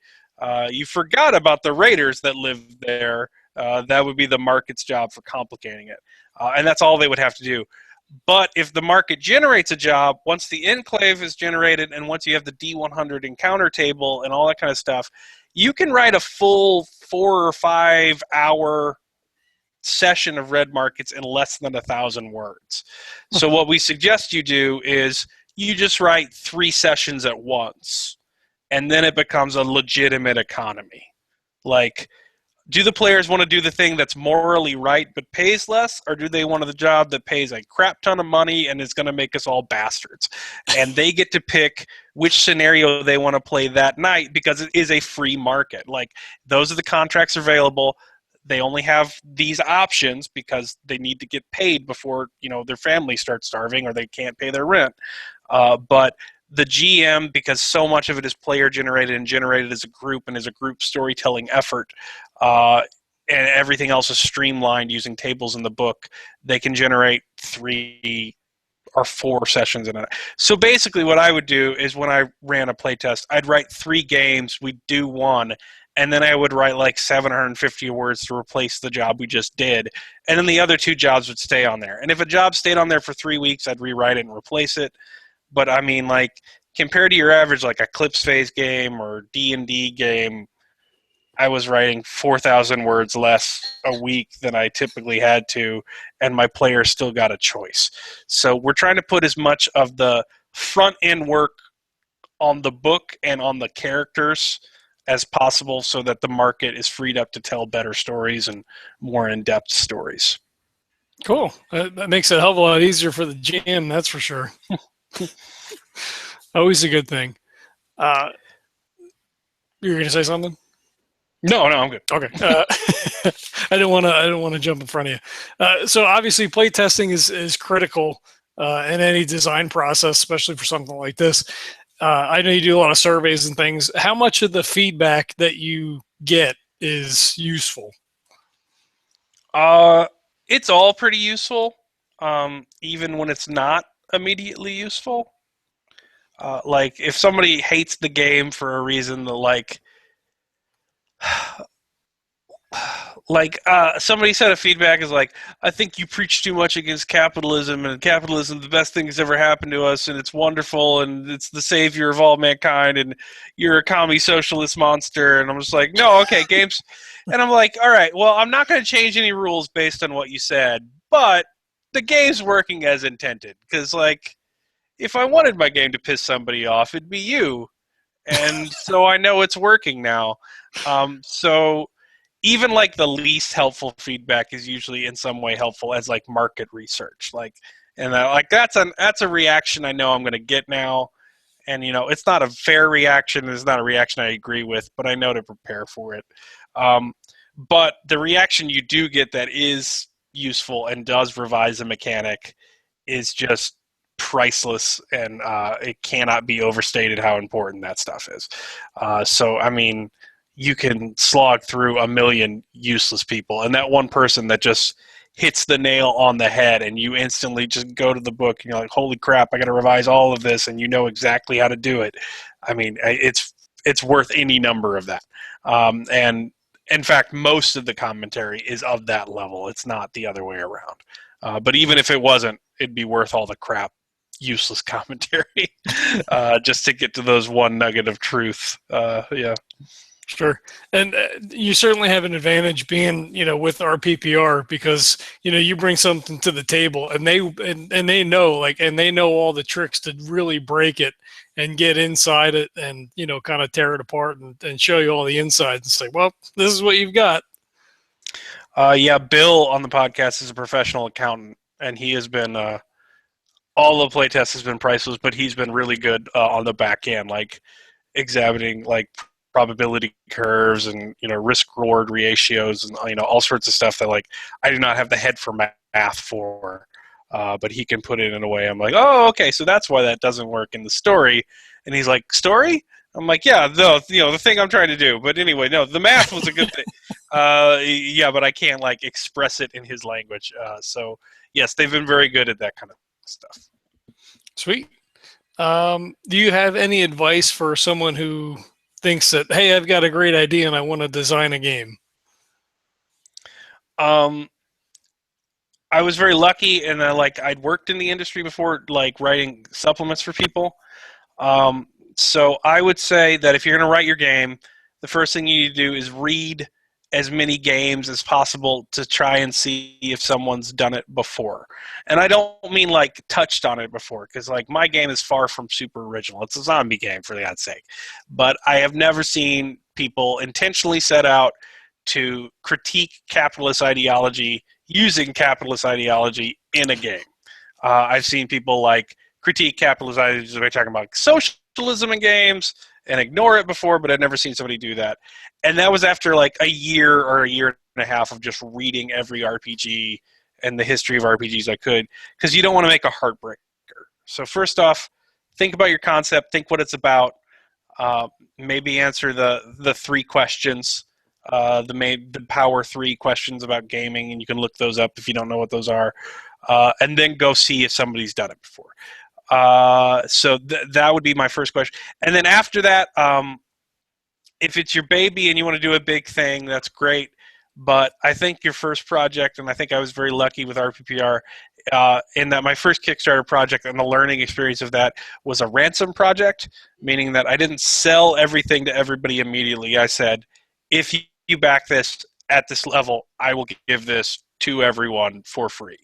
You forgot about the raiders that lived there. That would be the market's job for complicating it. And that's all they would have to do. But if the market generates a job, once the enclave is generated and once you have the D100 encounter table and all that kind of stuff, you can write a full 4 or 5 hour session of Red Markets in less than 1,000 words. So what we suggest you do is you just write 3 sessions at once, and then it becomes a legitimate economy. Like, do the players want to do the thing that's morally right but pays less, or do they want the job that pays a crap ton of money and is going to make us all bastards? And they get to pick which scenario they want to play that night because it is a free market. Like, those are the contracts available. They only have these options because they need to get paid before, their family starts starving or they can't pay their rent. But the GM, because so much of it is player generated and generated as a group and as a group storytelling effort, and everything else is streamlined using tables in the book, they can generate 3 or 4 sessions in it. So basically what I would do is when I ran a playtest, I'd write 3 games, we'd do 1, and then I would write like 750 words to replace the job we just did. And then the other 2 jobs would stay on there. And if a job stayed on there for 3 weeks, I'd rewrite it and replace it. But I mean, like, compared to your average, like, Eclipse Phase game or D&D game, I was writing 4,000 words less a week than I typically had to, and my players still got a choice. So we're trying to put as much of the front-end work on the book and on the characters as possible so that the market is freed up to tell better stories and more in-depth stories. Cool. That makes it a hell of a lot easier for the GM, that's for sure. Always a good thing. You were going to say something? No, I'm good. Okay. I don't want to jump in front of you. So obviously, playtesting is critical in any design process, especially for something like this. I know you do a lot of surveys and things. How much of the feedback that you get is useful? It's all pretty useful, even when it's not immediately useful. Like, if somebody hates the game for a reason that, somebody said a feedback is like, I think you preach too much against capitalism, and capitalism the best thing that's ever happened to us, and it's wonderful, and it's the savior of all mankind, and you're a commie socialist monster. And I'm just like, no, okay, games. And I'm like, all right, well, I'm not going to change any rules based on what you said, but the game's working as intended. Because, like, if I wanted my game to piss somebody off, it'd be you. And so I know it's working now. So even like the least helpful feedback is usually in some way helpful, as like market research. That's a reaction I know I'm going to get now. And, it's not a fair reaction. It's not a reaction I agree with, but I know to prepare for it. But the reaction you do get that is useful and does revise a mechanic is just priceless, and it cannot be overstated how important that stuff is. So, I mean, you can slog through a million useless people, and that one person that just hits the nail on the head, and you instantly just go to the book and you're like, holy crap, I got to revise all of this, and you know exactly how to do it. I mean, it's worth any number of that. And in fact, most of the commentary is of that level. It's not the other way around. But even if it wasn't, it'd be worth all the crap, useless commentary, just to get to those one nugget of truth. Yeah. Sure. And you certainly have an advantage being, with our PPR, because, you bring something to the table, and they know, and they know all the tricks to really break it and get inside it and, kind of tear it apart and show you all the insides and say, well, this is what you've got. Yeah, Bill on the podcast is a professional accountant, and he has been, all the playtests has been priceless, but he's been really good on the back end, like examining like probability curves and risk reward ratios and all sorts of stuff that like I do not have the head for math for, but he can put it in a way I'm like, oh, okay, so that's why that doesn't work in the story. And he's like, story? I'm like, yeah, the thing I'm trying to do. But anyway, no, the math was a good thing. Yeah, but I can't like express it in his language. So yes, they've been very good at that kind of stuff. Sweet. Do you have any advice for someone who thinks that, hey, I've got a great idea and I want to design a game? I was very lucky, and I'd worked in the industry before, like writing supplements for people. So I would say that if you're going to write your game, the first thing you need to do is read as many games as possible to try and see if someone's done it before. And I don't mean like touched on it before, because like my game is far from super original. It's a zombie game, for God's sake. But I have never seen people intentionally set out to critique capitalist ideology using capitalist ideology in a game. I've seen people like critique capitalist ideology by talking about socialism in games and ignore it before, but I'd never seen somebody do that. And that was after like a year or a year and a half of just reading every RPG and the history of RPGs I could, because you don't want to make a heartbreaker. So first off, think about your concept, think what it's about, maybe answer the 3 questions, the power 3 questions about gaming, and you can look those up if you don't know what those are. and then go see if somebody's done it before. So that would be my first question. And then after that, if it's your baby and you want to do a big thing, that's great. But I think your first project, and I think I was very lucky with RPPR, in that my first Kickstarter project and the learning experience of that was a ransom project, meaning that I didn't sell everything to everybody immediately. I said, if you back this at this level, I will give this to everyone for free.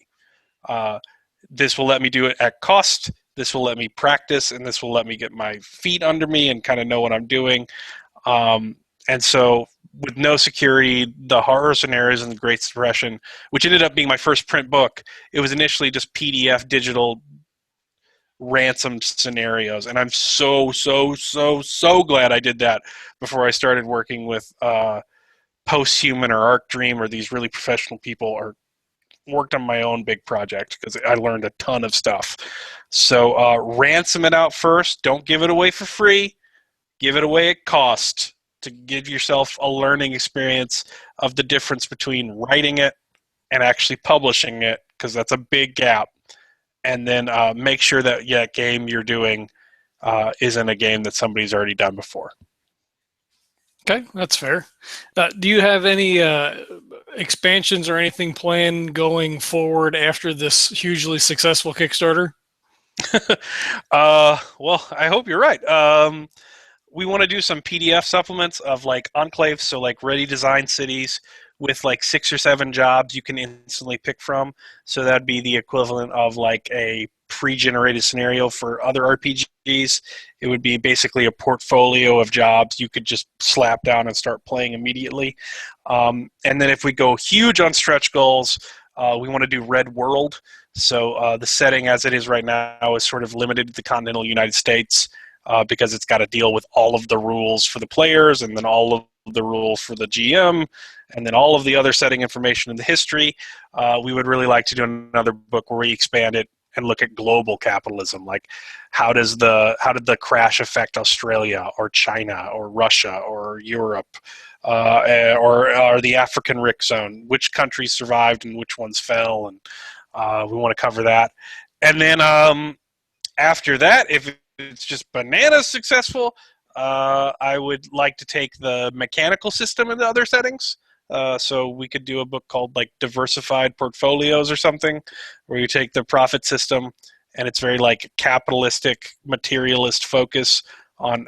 This will let me do it at cost. This will let me practice, and this will let me get my feet under me and kind of know what I'm doing. And so with no security, the horror scenarios in the Great Depression, which ended up being my first print book, it was initially just PDF digital ransomed scenarios. And I'm so glad I did that before I started working with Posthuman or Arc Dream or these really professional people, or worked on my own big project, because I learned a ton of stuff. So ransom it out first. Don't give it away for free. Give it away at cost, to give yourself a learning experience of the difference between writing it and actually publishing it, because that's a big gap. And then make sure that game you're doing isn't a game that somebody's already done before. Okay, that's fair. Do you have any expansions or anything planned going forward after this hugely successful Kickstarter? Well, I hope you're right. We want to do some PDF supplements of like enclaves, so like ready design cities with like 6 or 7 jobs you can instantly pick from. So that'd be the equivalent of like a pre-generated scenario for other RPGs. It would be basically a portfolio of jobs you could just slap down and start playing immediately. And then if we go huge on stretch goals, we want to do Red World. So the setting as it is right now is sort of limited to the continental United States. Because it's got to deal with all of the rules for the players, and then all of the rules for the GM, and then all of the other setting information in the history. We would really like to do another book where we expand it and look at global capitalism, like how did the crash affect Australia or China or Russia or Europe, or the African Rick Zone? Which countries survived and which ones fell? And we want to cover that. And then after that, if it's just bananas successful, I would like to take the mechanical system into other settings. So we could do a book called like Diversified Portfolios or something, where you take the profit system and it's very like capitalistic, materialist focus on,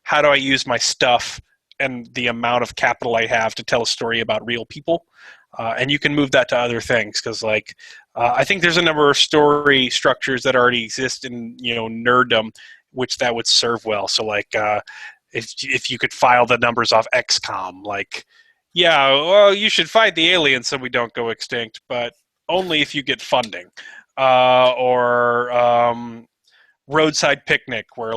how do I use my stuff and the amount of capital I have to tell a story about real people. And you can move that to other things, because I think there's a number of story structures that already exist in nerddom, which that would serve well. So if you could file the numbers off XCOM, you should fight the aliens so we don't go extinct, but only if you get funding. Or Roadside Picnic, where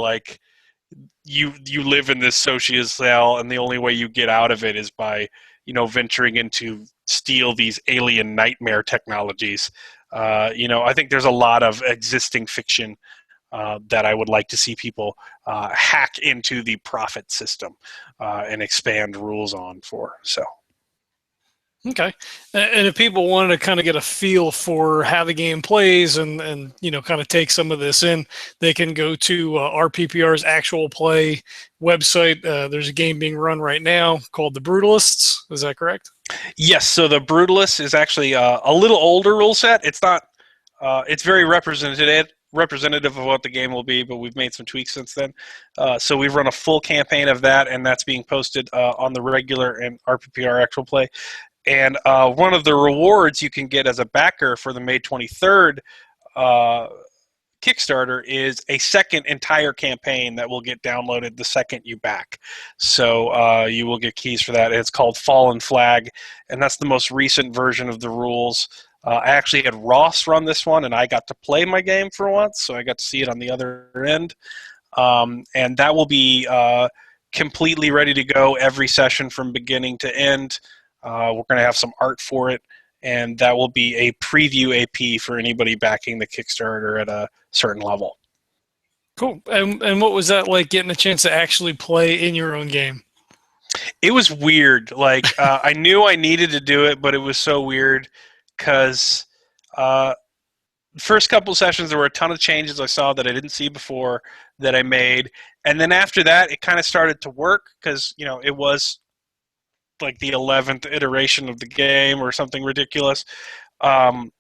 you live in this socialist cell, and the only way you get out of it is by venturing into steal these alien nightmare technologies. I think there's a lot of existing fiction that I would like to see people hack into the profit system and expand rules on for. So. Okay. And if people wanted to kind of get a feel for how the game plays and kind of take some of this in, they can go to RPPR's actual play website. There's a game being run right now called The Brutalists. Is that correct? Yes. So The Brutalists is actually a little older rule set. It's not. It's very representative of what the game will be, but we've made some tweaks since then. So we've run a full campaign of that, and that's being posted on the regular and RPPR actual play. And one of the rewards you can get as a backer for the May 23rd Kickstarter is a second entire campaign that will get downloaded the second you back. So you will get keys for that. It's called Fallen Flag, and that's the most recent version of the rules. I actually had Ross run this one, and I got to play my game for once, so I got to see it on the other end. And that will be completely ready to go every session from beginning to end. We're going to have some art for it, and that will be a preview AP for anybody backing the Kickstarter at a certain level. Cool. And what was that like, getting a chance to actually play in your own game? It was weird. I knew I needed to do it, but it was so weird because first couple sessions, there were a ton of changes I saw that I didn't see before that I made. And then after that, it kind of started to work because, it was like the 11th iteration of the game or something ridiculous. Um,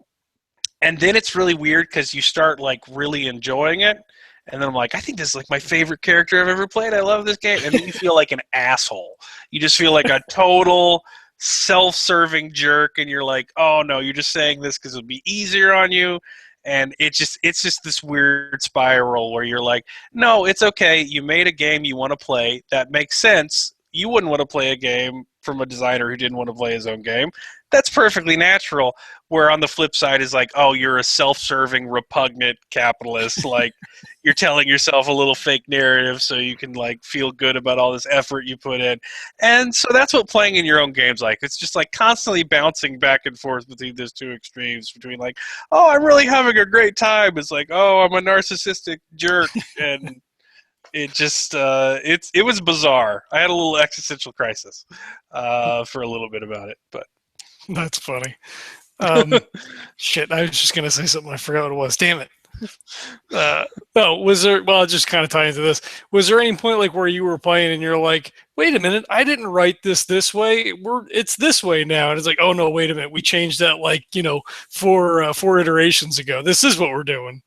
and then it's really weird because you start like really enjoying it. And then I'm like, I think this is like my favorite character I've ever played. I love this game. And then you feel like an asshole. You just feel like a total self-serving jerk. And you're like, oh no, you're just saying this because it'll be easier on you. And it's just this weird spiral where you're like, no, it's okay. You made a game you want to play. That makes sense. You wouldn't want to play a game from a designer who didn't want to play his own game. That's perfectly natural. Where on the flip side is like, oh, you're a self-serving, repugnant capitalist. Like, you're telling yourself a little fake narrative so you can like feel good about all this effort you put in. And so that's what playing in your own game's like. It's just like constantly bouncing back and forth between those two extremes. Between like, oh, I'm really having a great time. It's like, oh, I'm a narcissistic jerk. And it just it was bizarre. I had a little existential crisis for a little bit about it, but That's funny. Shit, I was just gonna say something. I forgot what it was. Damn it. No, was there? Well, I'll just kind of tie into this. Was there any point like where you were playing and you're like, "Wait a minute, I didn't write this way. It's this way now." And it's like, "Oh no, wait a minute, we changed that like four iterations ago. This is what we're doing."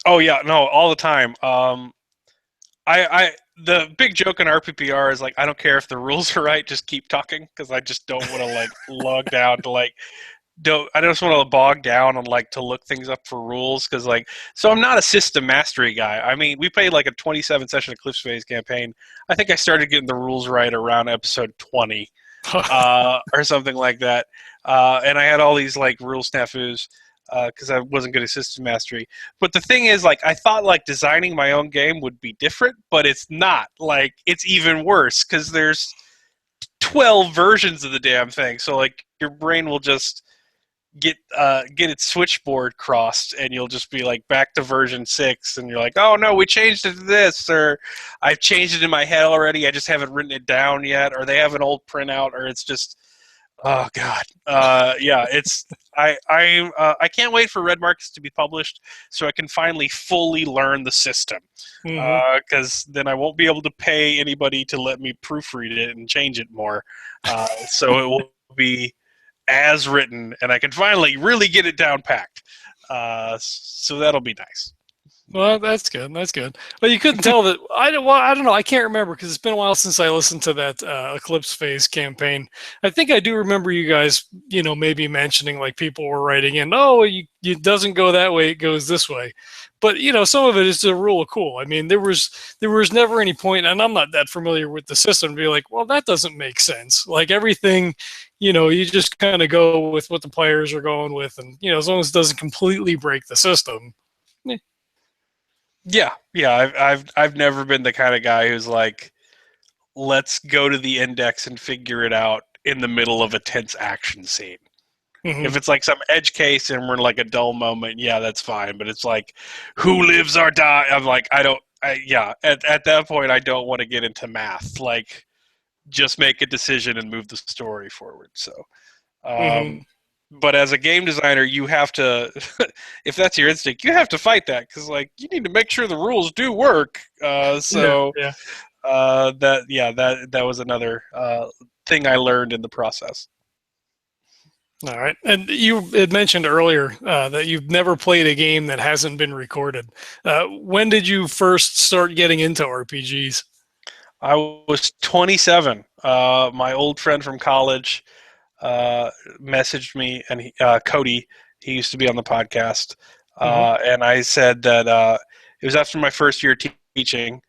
oh yeah, no, all the time. I the big joke in RPPR is like, I don't care if the rules are right, just keep talking because I just don't want to like log down to like I just want to bog down and like to look things up for rules because like so I'm not a system mastery guy. I mean, we played like a 27 session Eclipse Phase campaign. I think I started getting the rules right around episode 20 or something like that. And I had all these like rule snafus because I wasn't good at system mastery. But the thing is, like, I thought like designing my own game would be different, but it's not. Like, it's even worse because there's 12 versions of the damn thing. So like your brain will just get its switchboard crossed and you'll just be like back to version 6 and you're like, oh no, we changed it to this, or I've changed it in my head already, I just haven't written it down yet, or they have an old printout, or it's just oh god. Yeah, it's I can't wait for Red Markets to be published so I can finally fully learn the system because then I won't be able to pay anybody to let me proofread it and change it more, so it will be as written, and I can finally really get it down packed. So that'll be nice. Well, that's good. That's good. Well, you couldn't tell that. I don't know. I can't remember because it's been a while since I listened to that Eclipse Phase campaign. I think I do remember you guys, maybe mentioning like people were writing in, oh, it doesn't go that way, it goes this way. But some of it is the rule of cool. I mean, there was never any point, and I'm not that familiar with the system, to be like, well, that doesn't make sense. Like everything, you just kind of go with what the players are going with, and as long as it doesn't completely break the system. Yeah. I've never been the kind of guy who's like, let's go to the index and figure it out in the middle of a tense action scene. Mm-hmm. If it's like some edge case and we're in like a dull moment, yeah, that's fine. But it's like, who lives or die? I'm like, at that point, I don't want to get into math. Like, just make a decision and move the story forward. So, but as a game designer, you have to, if that's your instinct, you have to fight that because like you need to make sure the rules do work. That was another thing I learned in the process. All right. And you had mentioned earlier that you've never played a game that hasn't been recorded. When did you first start getting into RPGs? I was 27. My old friend from college messaged me, and Cody, he used to be on the podcast, and I said that it was after my first year teaching,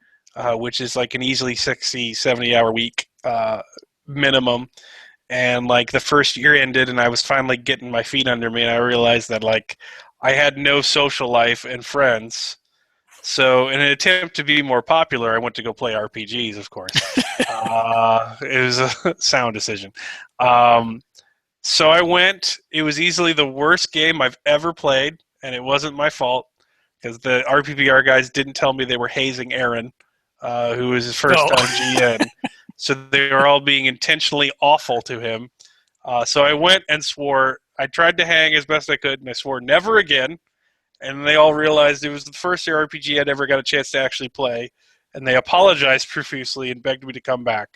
which is like an easily 60, 70-hour week minimum. And like the first year ended and I was finally getting my feet under me and I realized that like I had no social life and friends. So in an attempt to be more popular, I went to go play RPGs, of course. It was a sound decision. So I went. It was easily the worst game I've ever played, and it wasn't my fault because the RPPR guys didn't tell me they were hazing Aaron, who was his first time GN. So they were all being intentionally awful to him. So I went and swore. I tried to hang as best I could, and I swore never again. and they all realized it was the first RPG I'd ever got a chance to actually play, and they apologized profusely and begged me to come back.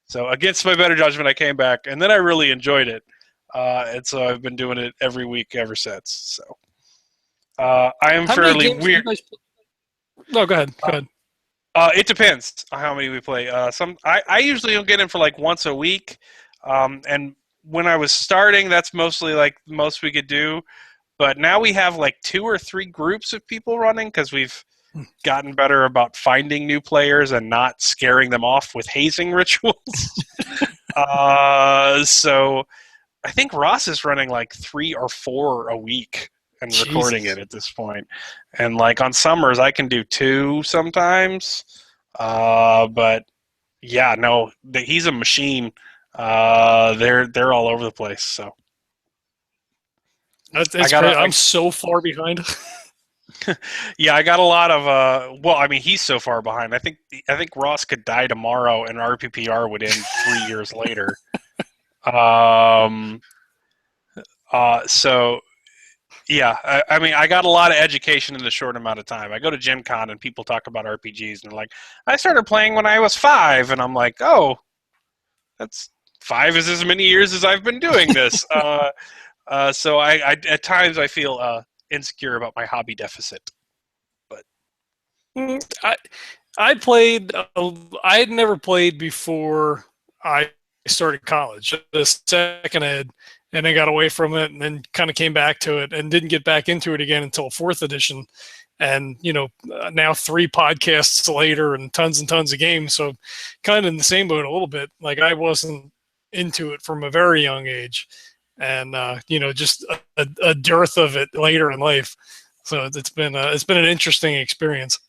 So against my better judgment, I came back, and then I really enjoyed it, and so I've been doing it every week ever since. So I am How many fairly games do you weird. guys play? No, go ahead. Go ahead. It depends on how many we play. I usually don't get in for like once a week, and when I was starting, that's mostly like the most we could do. But now we have like 2 or 3 groups of people running because we've gotten better about finding new players and not scaring them off with hazing rituals. So I think Ross is running like 3 or 4 a week and recording Jesus. it at this point. And like on summers, I can do 2 sometimes. But yeah, no, he's a machine. They're all over the place. So It's crazy. I'm so far behind. yeah, I got a lot of. Well, I mean, he's so far behind. I think Ross could die tomorrow, and RPPR would end 3 years later. So yeah, I mean, I got a lot of education in a short amount of time. I go to Gen Con and people talk about RPGs, and they're like, I started playing when I was 5, and I'm like, oh, that's 5 is as many years as I've been doing this. So I at times I feel insecure about my hobby deficit. But I played. I had never played before I started college. Just second ed, and then got away from it, and then kind of came back to it, and didn't get back into it again until 4th edition. And now 3 podcasts later, and tons of games. So kind of in the same boat a little bit. Like I wasn't into it from a very young age, and just a dearth of it later in life. So it's been an interesting experience.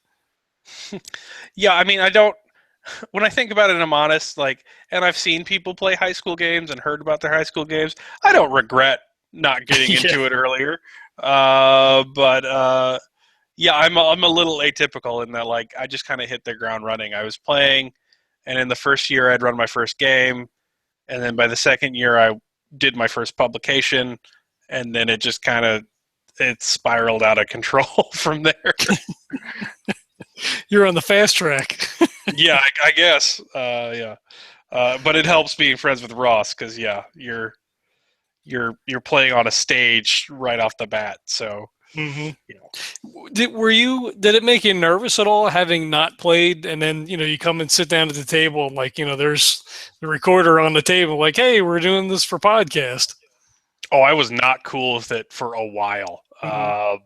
yeah, I mean, I don't. When I think about it, I'm honest. Like, and I've seen people play high school games and heard about their high school games. I don't regret not getting into it earlier. But yeah, I'm a little atypical in that. Like, I just kind of hit the ground running. I was playing, and in the first year, I'd run my first game, and then by the second year, I did my first publication, and then it just kind of spiraled out of control from there. You're on the fast track. Yeah, I guess. Yeah, but it helps being friends with Ross because yeah, you're playing on a stage right off the bat. So mm-hmm. Did it make you nervous at all having not played, and then you come and sit down at the table and like there's the recorder on the table, like, hey, we're doing this for podcast. Oh, I was not cool with it for a while,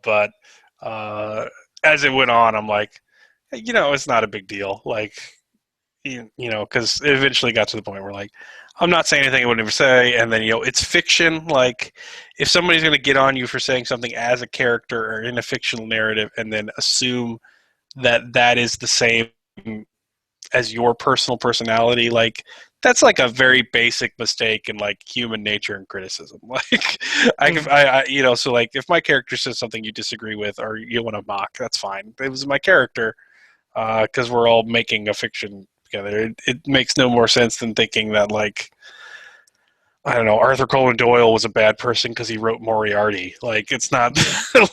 but as it went on, I'm like, it's not a big deal. Like, because it eventually got to the point where like, I'm not saying anything I would never say, and then it's fiction. Like, if somebody's going to get on you for saying something as a character or in a fictional narrative, and then assume that is the same as your personal personality, like that's like a very basic mistake in like human nature and criticism. Like, so like if my character says something you disagree with or you want to mock, that's fine. It was my character because we're all making a fiction together. It makes no more sense than thinking that like, I don't know, Arthur Conan Doyle was a bad person because he wrote Moriarty. Like, it's not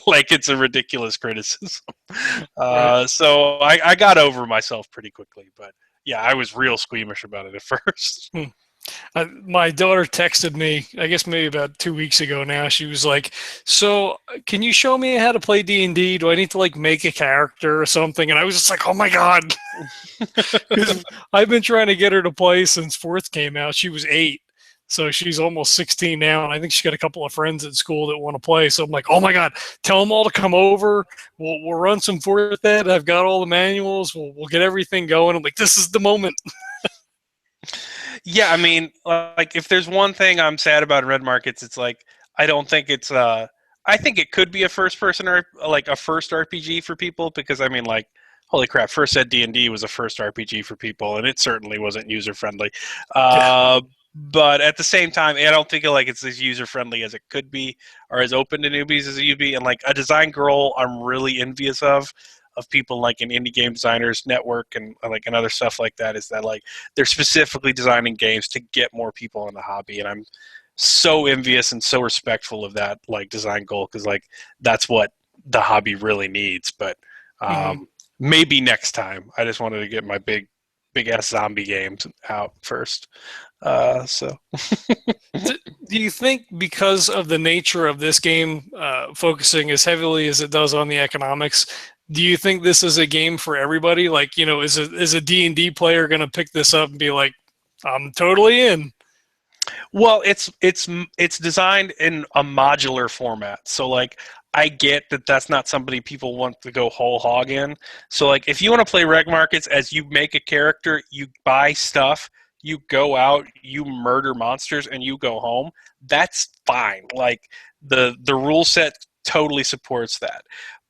like it's a ridiculous criticism. Right. So I got over myself pretty quickly, but yeah, I was real squeamish about it at first. My daughter texted me, I guess maybe about 2 weeks ago now. She was like, so can you show me how to play D&D? Do I need to like make a character or something? And I was just like, oh my God. I've been trying to get her to play since 4th came out. She was 8. So she's almost 16 now, and I think she's got a couple of friends at school that want to play. So I'm like, oh my God, tell them all to come over. We'll run some 4th Ed. I've got all the manuals. We'll get everything going. I'm like, this is the moment. Yeah, I mean, like if there's one thing I'm sad about in Red Markets, it's like I don't think it's. I think it could be a first-person or like a first RPG for people because I mean, like, holy crap, First Ed D&D was a first RPG for people, and it certainly wasn't user-friendly. But at the same time, I don't think it's as user-friendly as it could be or as open to newbies as it would be. And like a design goal I'm really envious of people like in Indie Game Designers Network and like and other stuff like that is that like they're specifically designing games to get more people in the hobby. And I'm so envious and so respectful of that like design goal because like that's what the hobby really needs. But Mhm. maybe next time. I just wanted to get my big ass zombie games out first. So Do, do you think because of the nature of this game, focusing as heavily as it does on the economics, do you think this is a game for everybody? Like, is a D&D player going to pick this up and be like, I'm totally in? well, it's designed in a modular format. So like I get that that's not somebody people want to go whole hog in. So like if you want to play reg markets as you make a character, you buy stuff, you go out, you murder monsters and you go home, that's fine. Like the rule set totally supports that.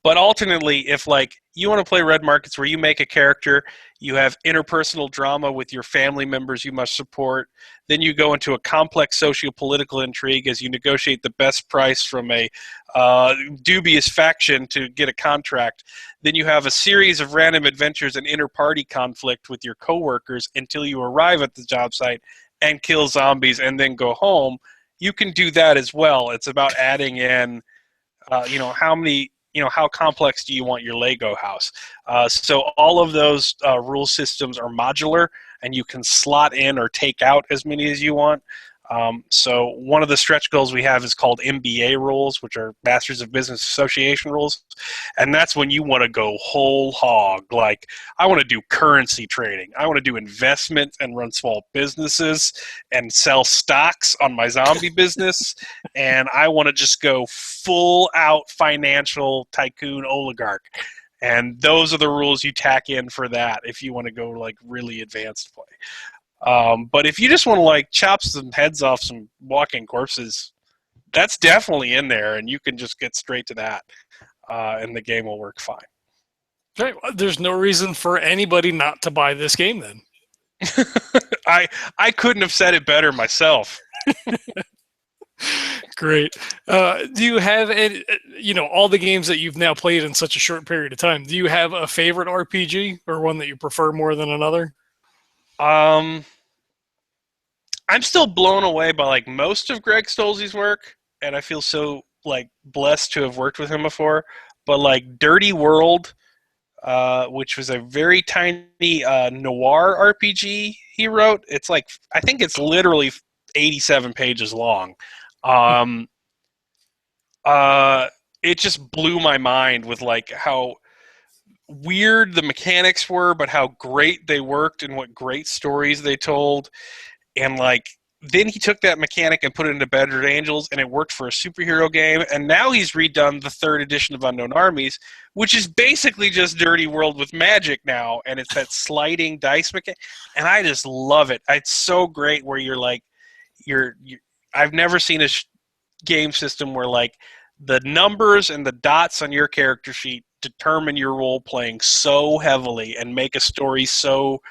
But alternately, if like you want to play red markets where you make a character, you have interpersonal drama with your family members you must support, then you go into a complex socio-political intrigue as you negotiate the best price from a dubious faction to get a contract. Then you have a series of random adventures and inter-party conflict with your coworkers until you arrive at the job site and kill zombies and then go home. You can do that as well. It's about adding in, how complex do you want your Lego house? So all of those rule systems are modular, and you can slot in or take out as many as you want. So one of the stretch goals we have is called MBA rules, which are Masters of Business Association rules, and that's when you want to go whole hog. Like I want to do currency trading, I want to do investment and run small businesses and sell stocks on my zombie business, and I want to just go full out financial tycoon oligarch. And those are the rules you tack in for that if you want to go like really advanced play. But if you just want to like chop some heads off some walking corpses, that's definitely in there, and you can just get straight to that, and the game will work fine. Right. There's no reason for anybody not to buy this game then. I couldn't have said it better myself. Great. Do you have any, all the games that you've now played in such a short period of time? Do you have a favorite RPG or one that you prefer more than another? Um, I'm still blown away by like most of Greg Stolze's work, and I feel so like blessed to have worked with him before. But like Dirty World, which was a very tiny noir RPG he wrote. It's like I think it's literally 87 pages long. Um, it just blew my mind with like how weird the mechanics were, but how great they worked and what great stories they told. And like then he took that mechanic and put it into Battered Angels, and it worked for a superhero game. And now he's redone the third edition of Unknown Armies, which is basically just Dirty World with magic now, and it's that sliding dice mechanic. And I just love it. It's so great where you're like, I've never seen a game system where like the numbers and the dots on your character sheet determine your role playing so heavily and make a story so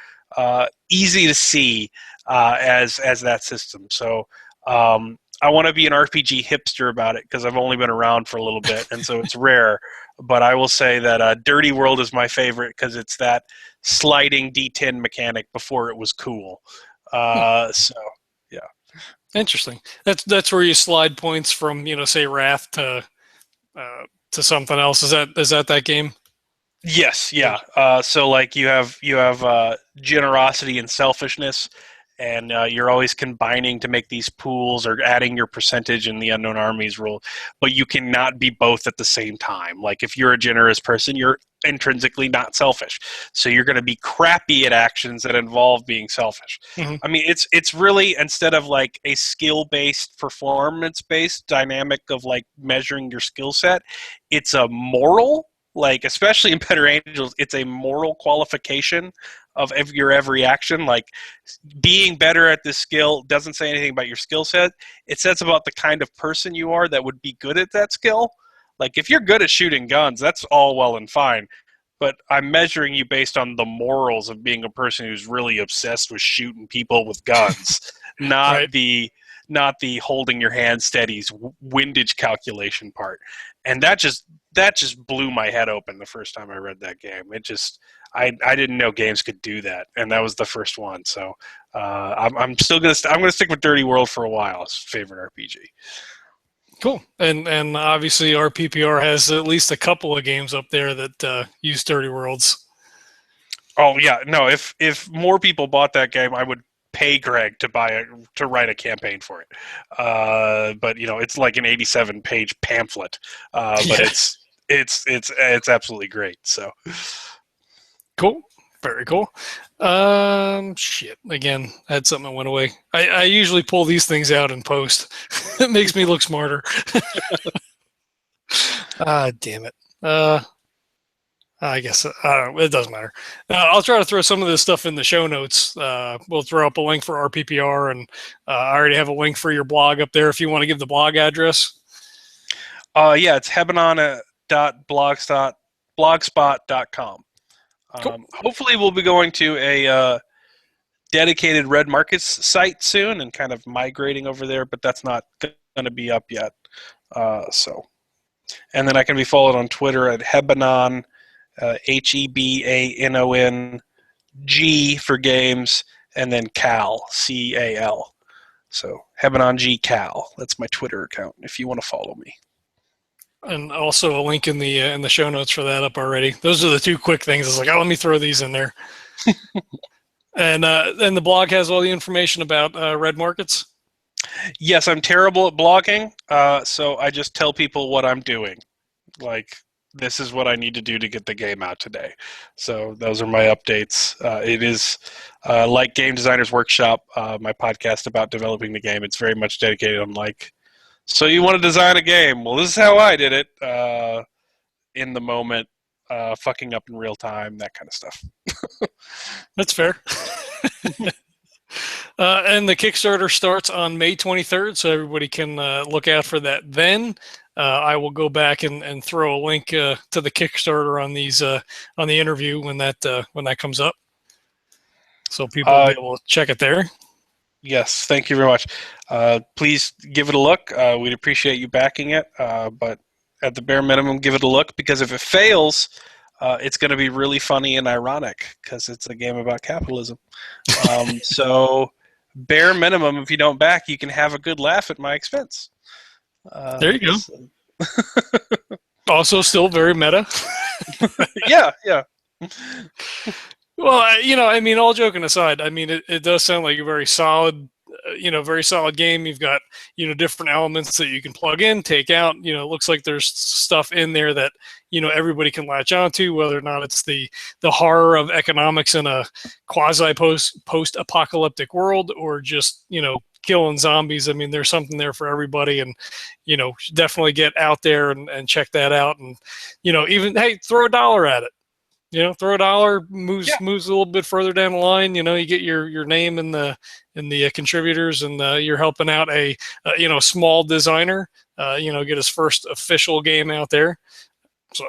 easy to see as that system. So I want to be an RPG hipster about it because I've only been around for a little bit, and so it's rare. But I will say that Dirty World is my favorite because it's that sliding D10 mechanic before it was cool. So yeah. Interesting. That's where you slide points from, say Wrath to something else. Is that game? Yes, yeah. So like you have generosity and selfishness, and you're always combining to make these pools or adding your percentage in the Unknown Armies rule, but you cannot be both at the same time. Like if you're a generous person, you're intrinsically not selfish, so you're going to be crappy at actions that involve being selfish. Mm-hmm. I mean, it's really, instead of like a skill-based, performance-based dynamic of like measuring your skill set, it's a moral. Like, especially in Better Angels, it's a moral qualification of your every action. Like, being better at this skill doesn't say anything about your skill set. It says about the kind of person you are that would be good at that skill. Like, if you're good at shooting guns, that's all well and fine. But I'm measuring you based on the morals of being a person who's really obsessed with shooting people with guns, not Right. the holding your hand steadies windage calculation part. And that just blew my head open the first time I read that game. It just I didn't know games could do that, and that was the first one. So I'm still I'm gonna stick with Dirty World for a while as favorite RPG. Cool. And obviously our PPR has at least a couple of games up there that use Dirty Worlds. Oh yeah, no. If more people bought that game, I would pay Greg to write a campaign for it. But it's like an 87-page pamphlet. But Yeah. it's absolutely great. So Cool. Very cool. Shit. Again, I had something that went away. I usually pull these things out in post. It makes me look smarter. Damn it. I guess it doesn't matter. I'll try to throw some of this stuff in the show notes. We'll throw up a link for our PPR, and I already have a link for your blog up there if you want to give the blog address. Yeah, it's hebbanon.blogspot.com. Cool. Hopefully, we'll be going to a dedicated Red Markets site soon and kind of migrating over there, but that's not going to be up yet. And then I can be followed on Twitter at Hebbanon, HEBANONG for games, and then Cal, CAL. So Hebbanon G Cal. That's my Twitter account if you want to follow me. And also a link in the show notes for that up already. Those are the two quick things. It's like, let me throw these in there. And the blog has all the information about Red Markets. Yes, I'm terrible at blogging, so I just tell people what I'm doing. Like, this is what I need to do to get the game out today. So those are my updates. It is like Game Designers Workshop, my podcast about developing the game. It's very much dedicated on so you want to design a game? Well, this is how I did it in the moment, fucking up in real time, that kind of stuff. That's fair. And the Kickstarter starts on May 23rd, so everybody can look out for that then. I will go back and throw a link to the Kickstarter on these on the interview when that comes up, so people will be able to check it there. Yes, thank you very much. Please give it a look. We'd appreciate you backing it, but at the bare minimum, give it a look, because if it fails, it's going to be really funny and ironic because it's a game about capitalism. So bare minimum, if you don't back, you can have a good laugh at my expense. There you go. Also, still very meta. Yeah. Well, I mean, all joking aside, I mean, it does sound like a very solid, very solid game. You've got, different elements that you can plug in, take out. It looks like there's stuff in there that, everybody can latch onto, whether or not it's the horror of economics in a quasi post-apocalyptic world, or just, killing zombies. I mean, there's something there for everybody, and, definitely get out there and check that out. And, even, hey, throw $1 at it. Throw $1, moves a little bit further down the line. You get your name in the contributors, and you're helping out a small designer. Get his first official game out there. So,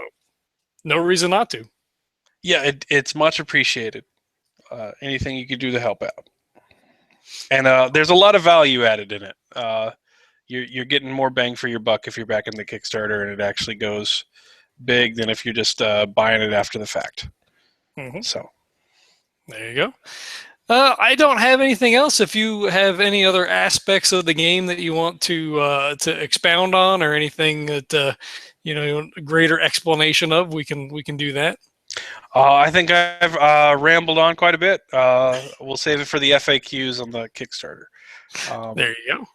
no reason not to. Yeah, it's much appreciated. Anything you could do to help out, and there's a lot of value added in it. You're getting more bang for your buck if you're backing the Kickstarter, and it actually goes big than if you're just buying it after the fact. Mm-hmm. So there you go. I don't have anything else. If you have any other aspects of the game that you want to expound on, or anything that a greater explanation of, we can do that. I think I've rambled on quite a bit. We'll save it for the FAQs on the Kickstarter. There you go.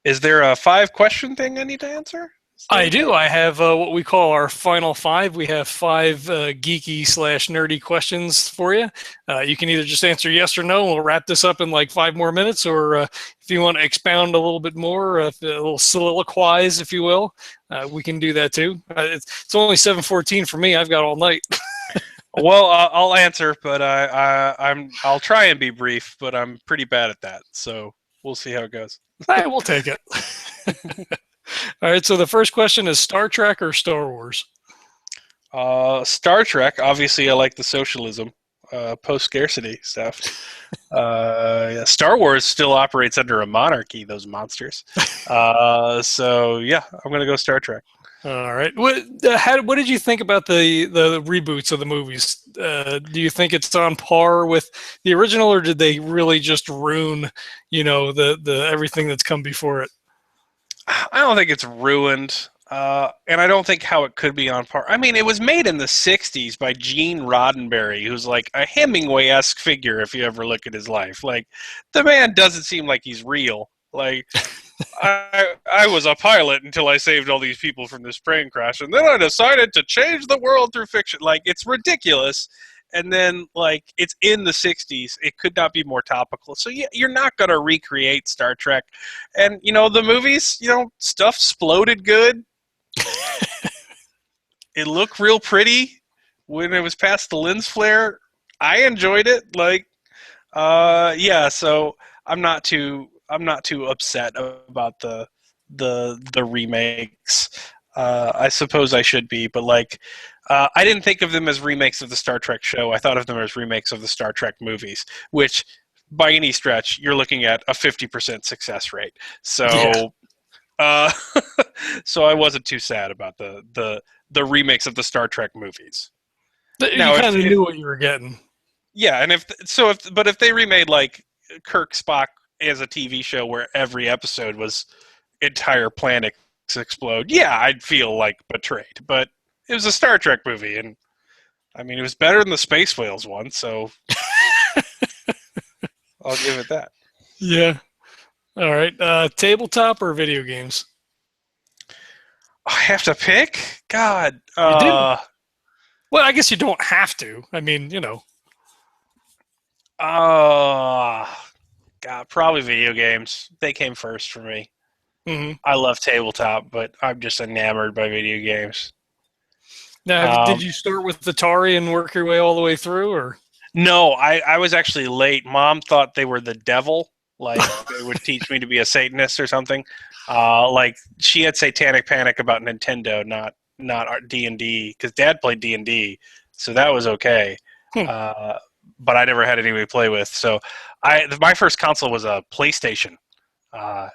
Is there a 5-question thing I need to answer? I do. I have what we call our final 5. We have 5 geeky/nerdy questions for you. You can either just answer yes or no. We'll wrap this up in like 5 more minutes, or if you want to expound a little bit more, a little soliloquize, if you will, we can do that too. It's only 7:14 for me. I've got all night. Well, I'll answer, but I'll try and be brief, but I'm pretty bad at that. So we'll see how it goes. Hey, we'll take it. All right, so the first question is Star Trek or Star Wars? Star Trek. Obviously, I like the socialism, post-scarcity stuff. Yeah, Star Wars still operates under a monarchy, those monsters. So, yeah, I'm going to go Star Trek. All right. What did you think about the reboots of the movies? Do you think it's on par with the original, or did they really just ruin, the everything that's come before it? I don't think it's ruined, and I don't think how it could be on par. I mean, it was made in the '60s by Gene Roddenberry, who's like a Hemingway-esque figure. If you ever look at his life, like the man doesn't seem like he's real. Like I was a pilot until I saved all these people from this plane crash, and then I decided to change the world through fiction. Like it's ridiculous. And then, like, it's in the '60s. It could not be more topical. So yeah, you're not going to recreate Star Trek. And the movies, stuff exploded good. It looked real pretty when it was past the lens flare. I enjoyed it. Like, yeah. So I'm not too upset about the remakes. I suppose I should be, but like, I didn't think of them as remakes of the Star Trek show. I thought of them as remakes of the Star Trek movies, which, by any stretch, you're looking at a 50% success rate. So, Yeah. uh, so I wasn't too sad about the remakes of the Star Trek movies. You Now, kind of knew what you were getting. yeah, and if they remade like Kirk Spock as a TV show where every episode was entire planets explode, yeah, I'd feel like betrayed. But it was a Star Trek movie, and I mean, it was better than the Space Whales one, so I'll give it that. Yeah. All right. Tabletop or video games? I have to pick? God. You do. Well, I guess you don't have to. I mean, Uh, God, probably video games. They came first for me. hmm I love tabletop, but I'm just enamored by video games. Now, did Um, you start with Atari and work your way all the way through, or? no, I was actually late. Mom thought they were the devil. Like, they would teach me to be a Satanist or something. Like, she had satanic panic about Nintendo, not D&D, because Dad played D&D, so that was okay. Hmm. Uh, but I never had anybody to play with. So my first console was a PlayStation. Uh,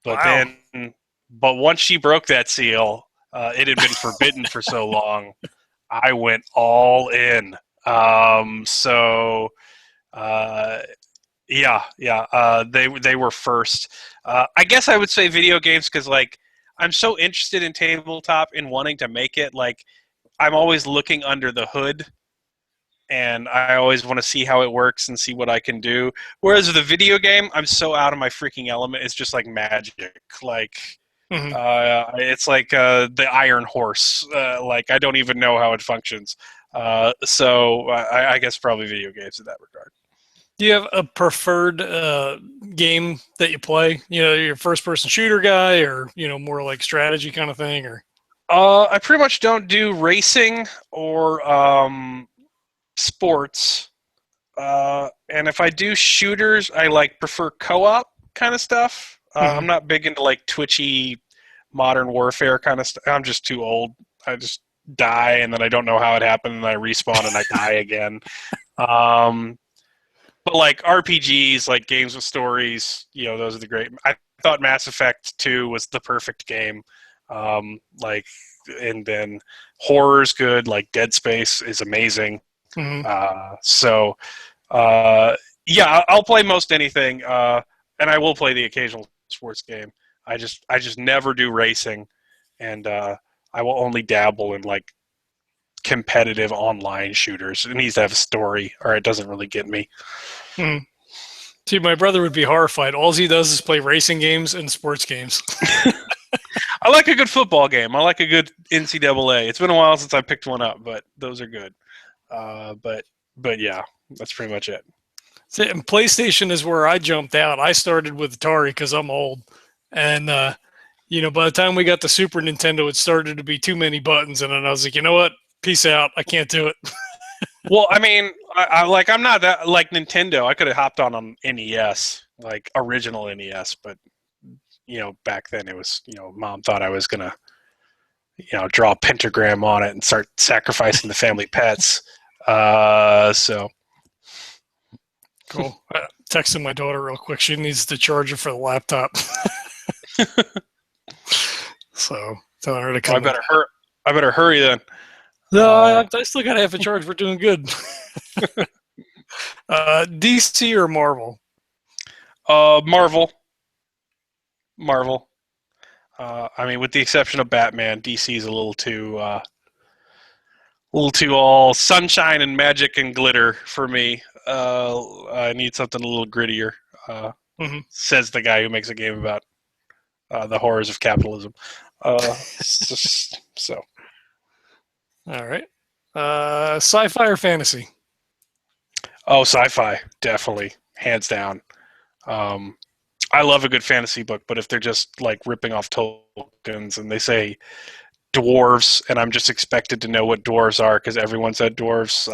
but Wow. then, but once she broke that seal, it had been forbidden for so long. I went all in. So, uh, yeah. They were first. I guess I would say video games because like I'm so interested in tabletop and wanting to make it. Like I'm always looking under the hood, and I always want to see how it works and see what I can do. Whereas with a video game, I'm so out of my freaking element. It's just like magic. Like hmm it's like the Iron Horse. Like I don't even know how it functions. So I guess probably video games in that regard. Do you have a preferred game that you play? Your first-person shooter guy, or more like strategy kind of thing, or? I pretty much don't do racing or sports. And if I do shooters, I like prefer co-op kind of stuff. hmm I'm not big into like twitchy modern warfare kind of stuff. I'm just too old. I just die and then I don't know how it happened and I respawn and I die again. Um, but like RPGs, like games with stories, those are the great. I thought Mass Effect 2 was the perfect game. Like, and then horror's good. Like Dead Space is amazing. hmm So, uh, yeah, I'll play most anything, and I will play the occasional sports game. I just never do racing, and I will only dabble in like competitive online shooters. It needs to have a story, or it doesn't really get me. hmm See, my brother would be horrified. All he does is play racing games and sports games. I like a good football game. I like a good NCAA. It's been a while since I picked one up, but those are good. But yeah, that's pretty much it. See, and PlayStation is where I jumped out. I started with Atari because I'm old, and by the time we got the Super Nintendo, it started to be too many buttons, and then I was like, you know what? Peace out. I can't do it. Well, I mean, I'm not that like Nintendo. I could have hopped on NES, like original NES, but back then it was Mom thought I was gonna draw a pentagram on it and start sacrificing the family pets. So Cool. Texting my daughter real quick. She needs the charger for the laptop. So telling her to come. I better hurry then. No, I still got half a charge. We're doing good. DC or Marvel? Marvel. Marvel. I mean, with the exception of Batman, DC is a little too all sunshine and magic and glitter for me. I need something a little grittier. Hmm. Says the guy who makes a game about the horrors of capitalism. So, All right. Sci-fi or fantasy? oh, sci-fi, definitely, hands down. Um, I love a good fantasy book, but if they're just like ripping off tokens and they say dwarves, and I'm just expected to know what dwarves are because everyone said dwarves,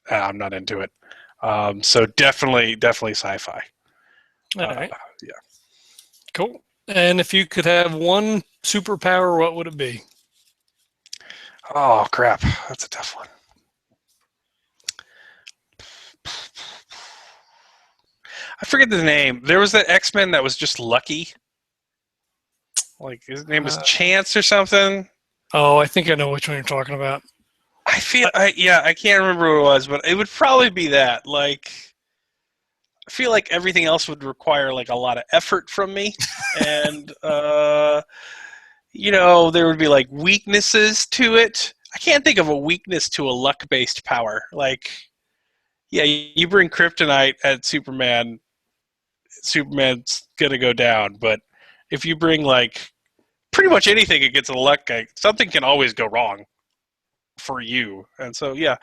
I'm not into it. So definitely sci-fi. All right. Yeah. Cool. And if you could have one superpower, what would it be? Oh crap, that's a tough one. I forget the name. There was that X-Men that was just lucky. Like his name was Chance or something. Oh, I think I know which one you're talking about. I can't remember what it was, but it would probably be that. Like, I feel like everything else would require like a lot of effort from me, and there would be like weaknesses to it. I can't think of a weakness to a luck-based power. Like, yeah, you bring kryptonite at Superman, Superman's gonna go down. But if you bring like pretty much anything against a luck guy, something can always go wrong for you. And so, yeah,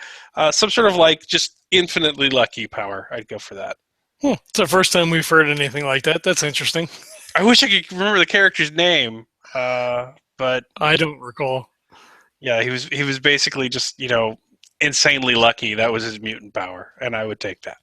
some sort of like just infinitely lucky power. I'd go for that. It's the first time we've heard anything like that. That's interesting. I wish I could remember the character's name, but I don't recall. yeah, he was basically just insanely lucky. That was his mutant power, and I would take that.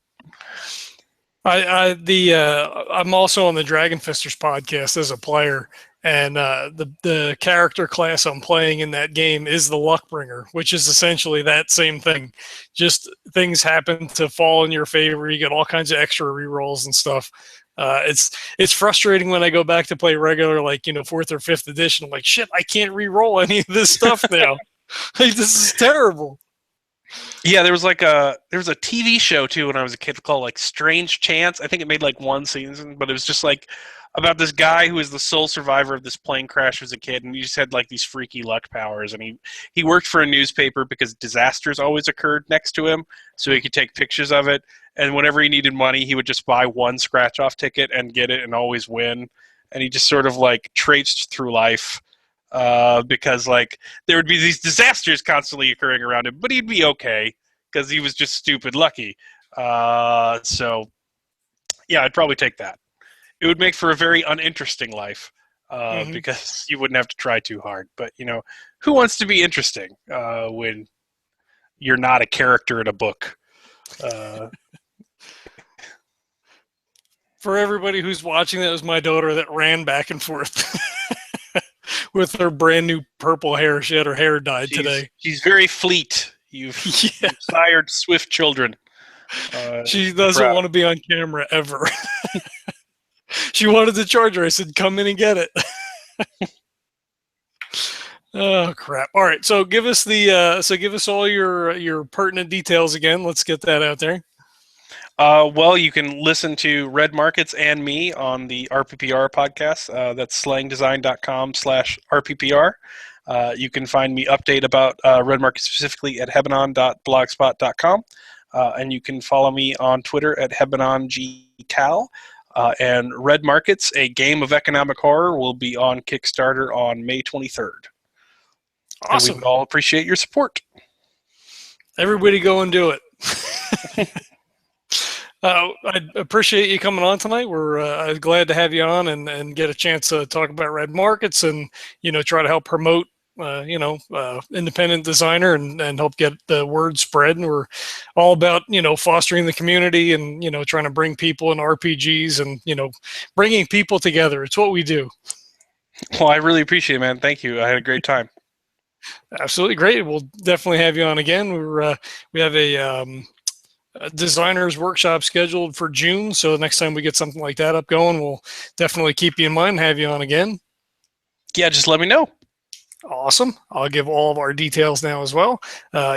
I'm also on the Dragon Fisters podcast as a player, and the character class I'm playing in that game is the Luckbringer, which is essentially that same thing. Just things happen to fall in your favor. You get all kinds of extra rerolls and stuff. It's frustrating when I go back to play regular, like 4th or 5th edition. I'm like, shit, I can't re-roll any of this stuff now. Like, this is terrible. Yeah, there was a TV show too when I was a kid called like Strange Chance. I think it made like one season, but it was just like about this guy who was the sole survivor of this plane crash as a kid, and he just had like these freaky luck powers. And he worked for a newspaper because disasters always occurred next to him, so he could take pictures of it. And whenever he needed money, he would just buy one scratch-off ticket and get it and always win. And he just sort of like traipsed through life because like there would be these disasters constantly occurring around him, but he'd be okay because he was just stupid lucky. So yeah, I'd probably take that. It would make for a very uninteresting life because you wouldn't have to try too hard. But who wants to be interesting when you're not a character in a book? For everybody who's watching, that was my daughter that ran back and forth with her brand new purple hair. She had her hair dyed today. She's very fleet. You've sired swift children. She doesn't want to be on camera ever. She wanted the charger. I said, "Come in and get it." Oh crap! All right, so give us all your pertinent details again. Let's get that out there. Well, you can listen to Red Markets and me on the RPPR podcast. That's slangdesign.com/RPPR. You can find me update about Red Markets specifically at hebanon.blogspot.com. And you can follow me on Twitter at hebanongcal. And Red Markets, a game of economic horror, will be on Kickstarter on May 23rd. Awesome. And we would all appreciate your support. Everybody go and do it. I appreciate you coming on tonight. We're glad to have you on and get a chance to talk about Red Markets and try to help promote independent designer and help get the word spread. And we're all about fostering the community and trying to bring people in RPGs and bringing people together. It's what we do. Well, I really appreciate it, man. Thank you. I had a great time. Absolutely great. We'll definitely have you on again. We have a designers workshop scheduled for June, so next time we get something like that up going, we'll definitely keep you in mind and have you on again. Yeah, just let me know. Awesome. I'll give all of our details now as well.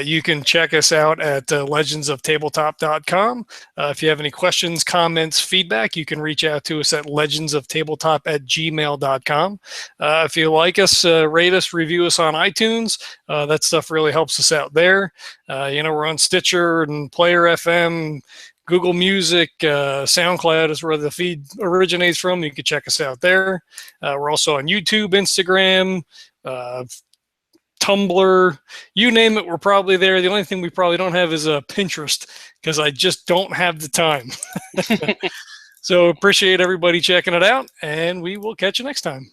You can check us out at legendsoftabletop.com. If you have any questions, comments, feedback, you can reach out to us at legendsoftabletop@gmail.com. If you like us, rate us, review us on iTunes. That stuff really helps us out there. We're on Stitcher and Player FM, Google Music, SoundCloud is where the feed originates from. You can check us out there. We're also on YouTube, Instagram, Tumblr, you name it, we're probably there. The only thing we probably don't have is Pinterest, because I just don't have the time. So appreciate everybody checking it out, and we will catch you next time.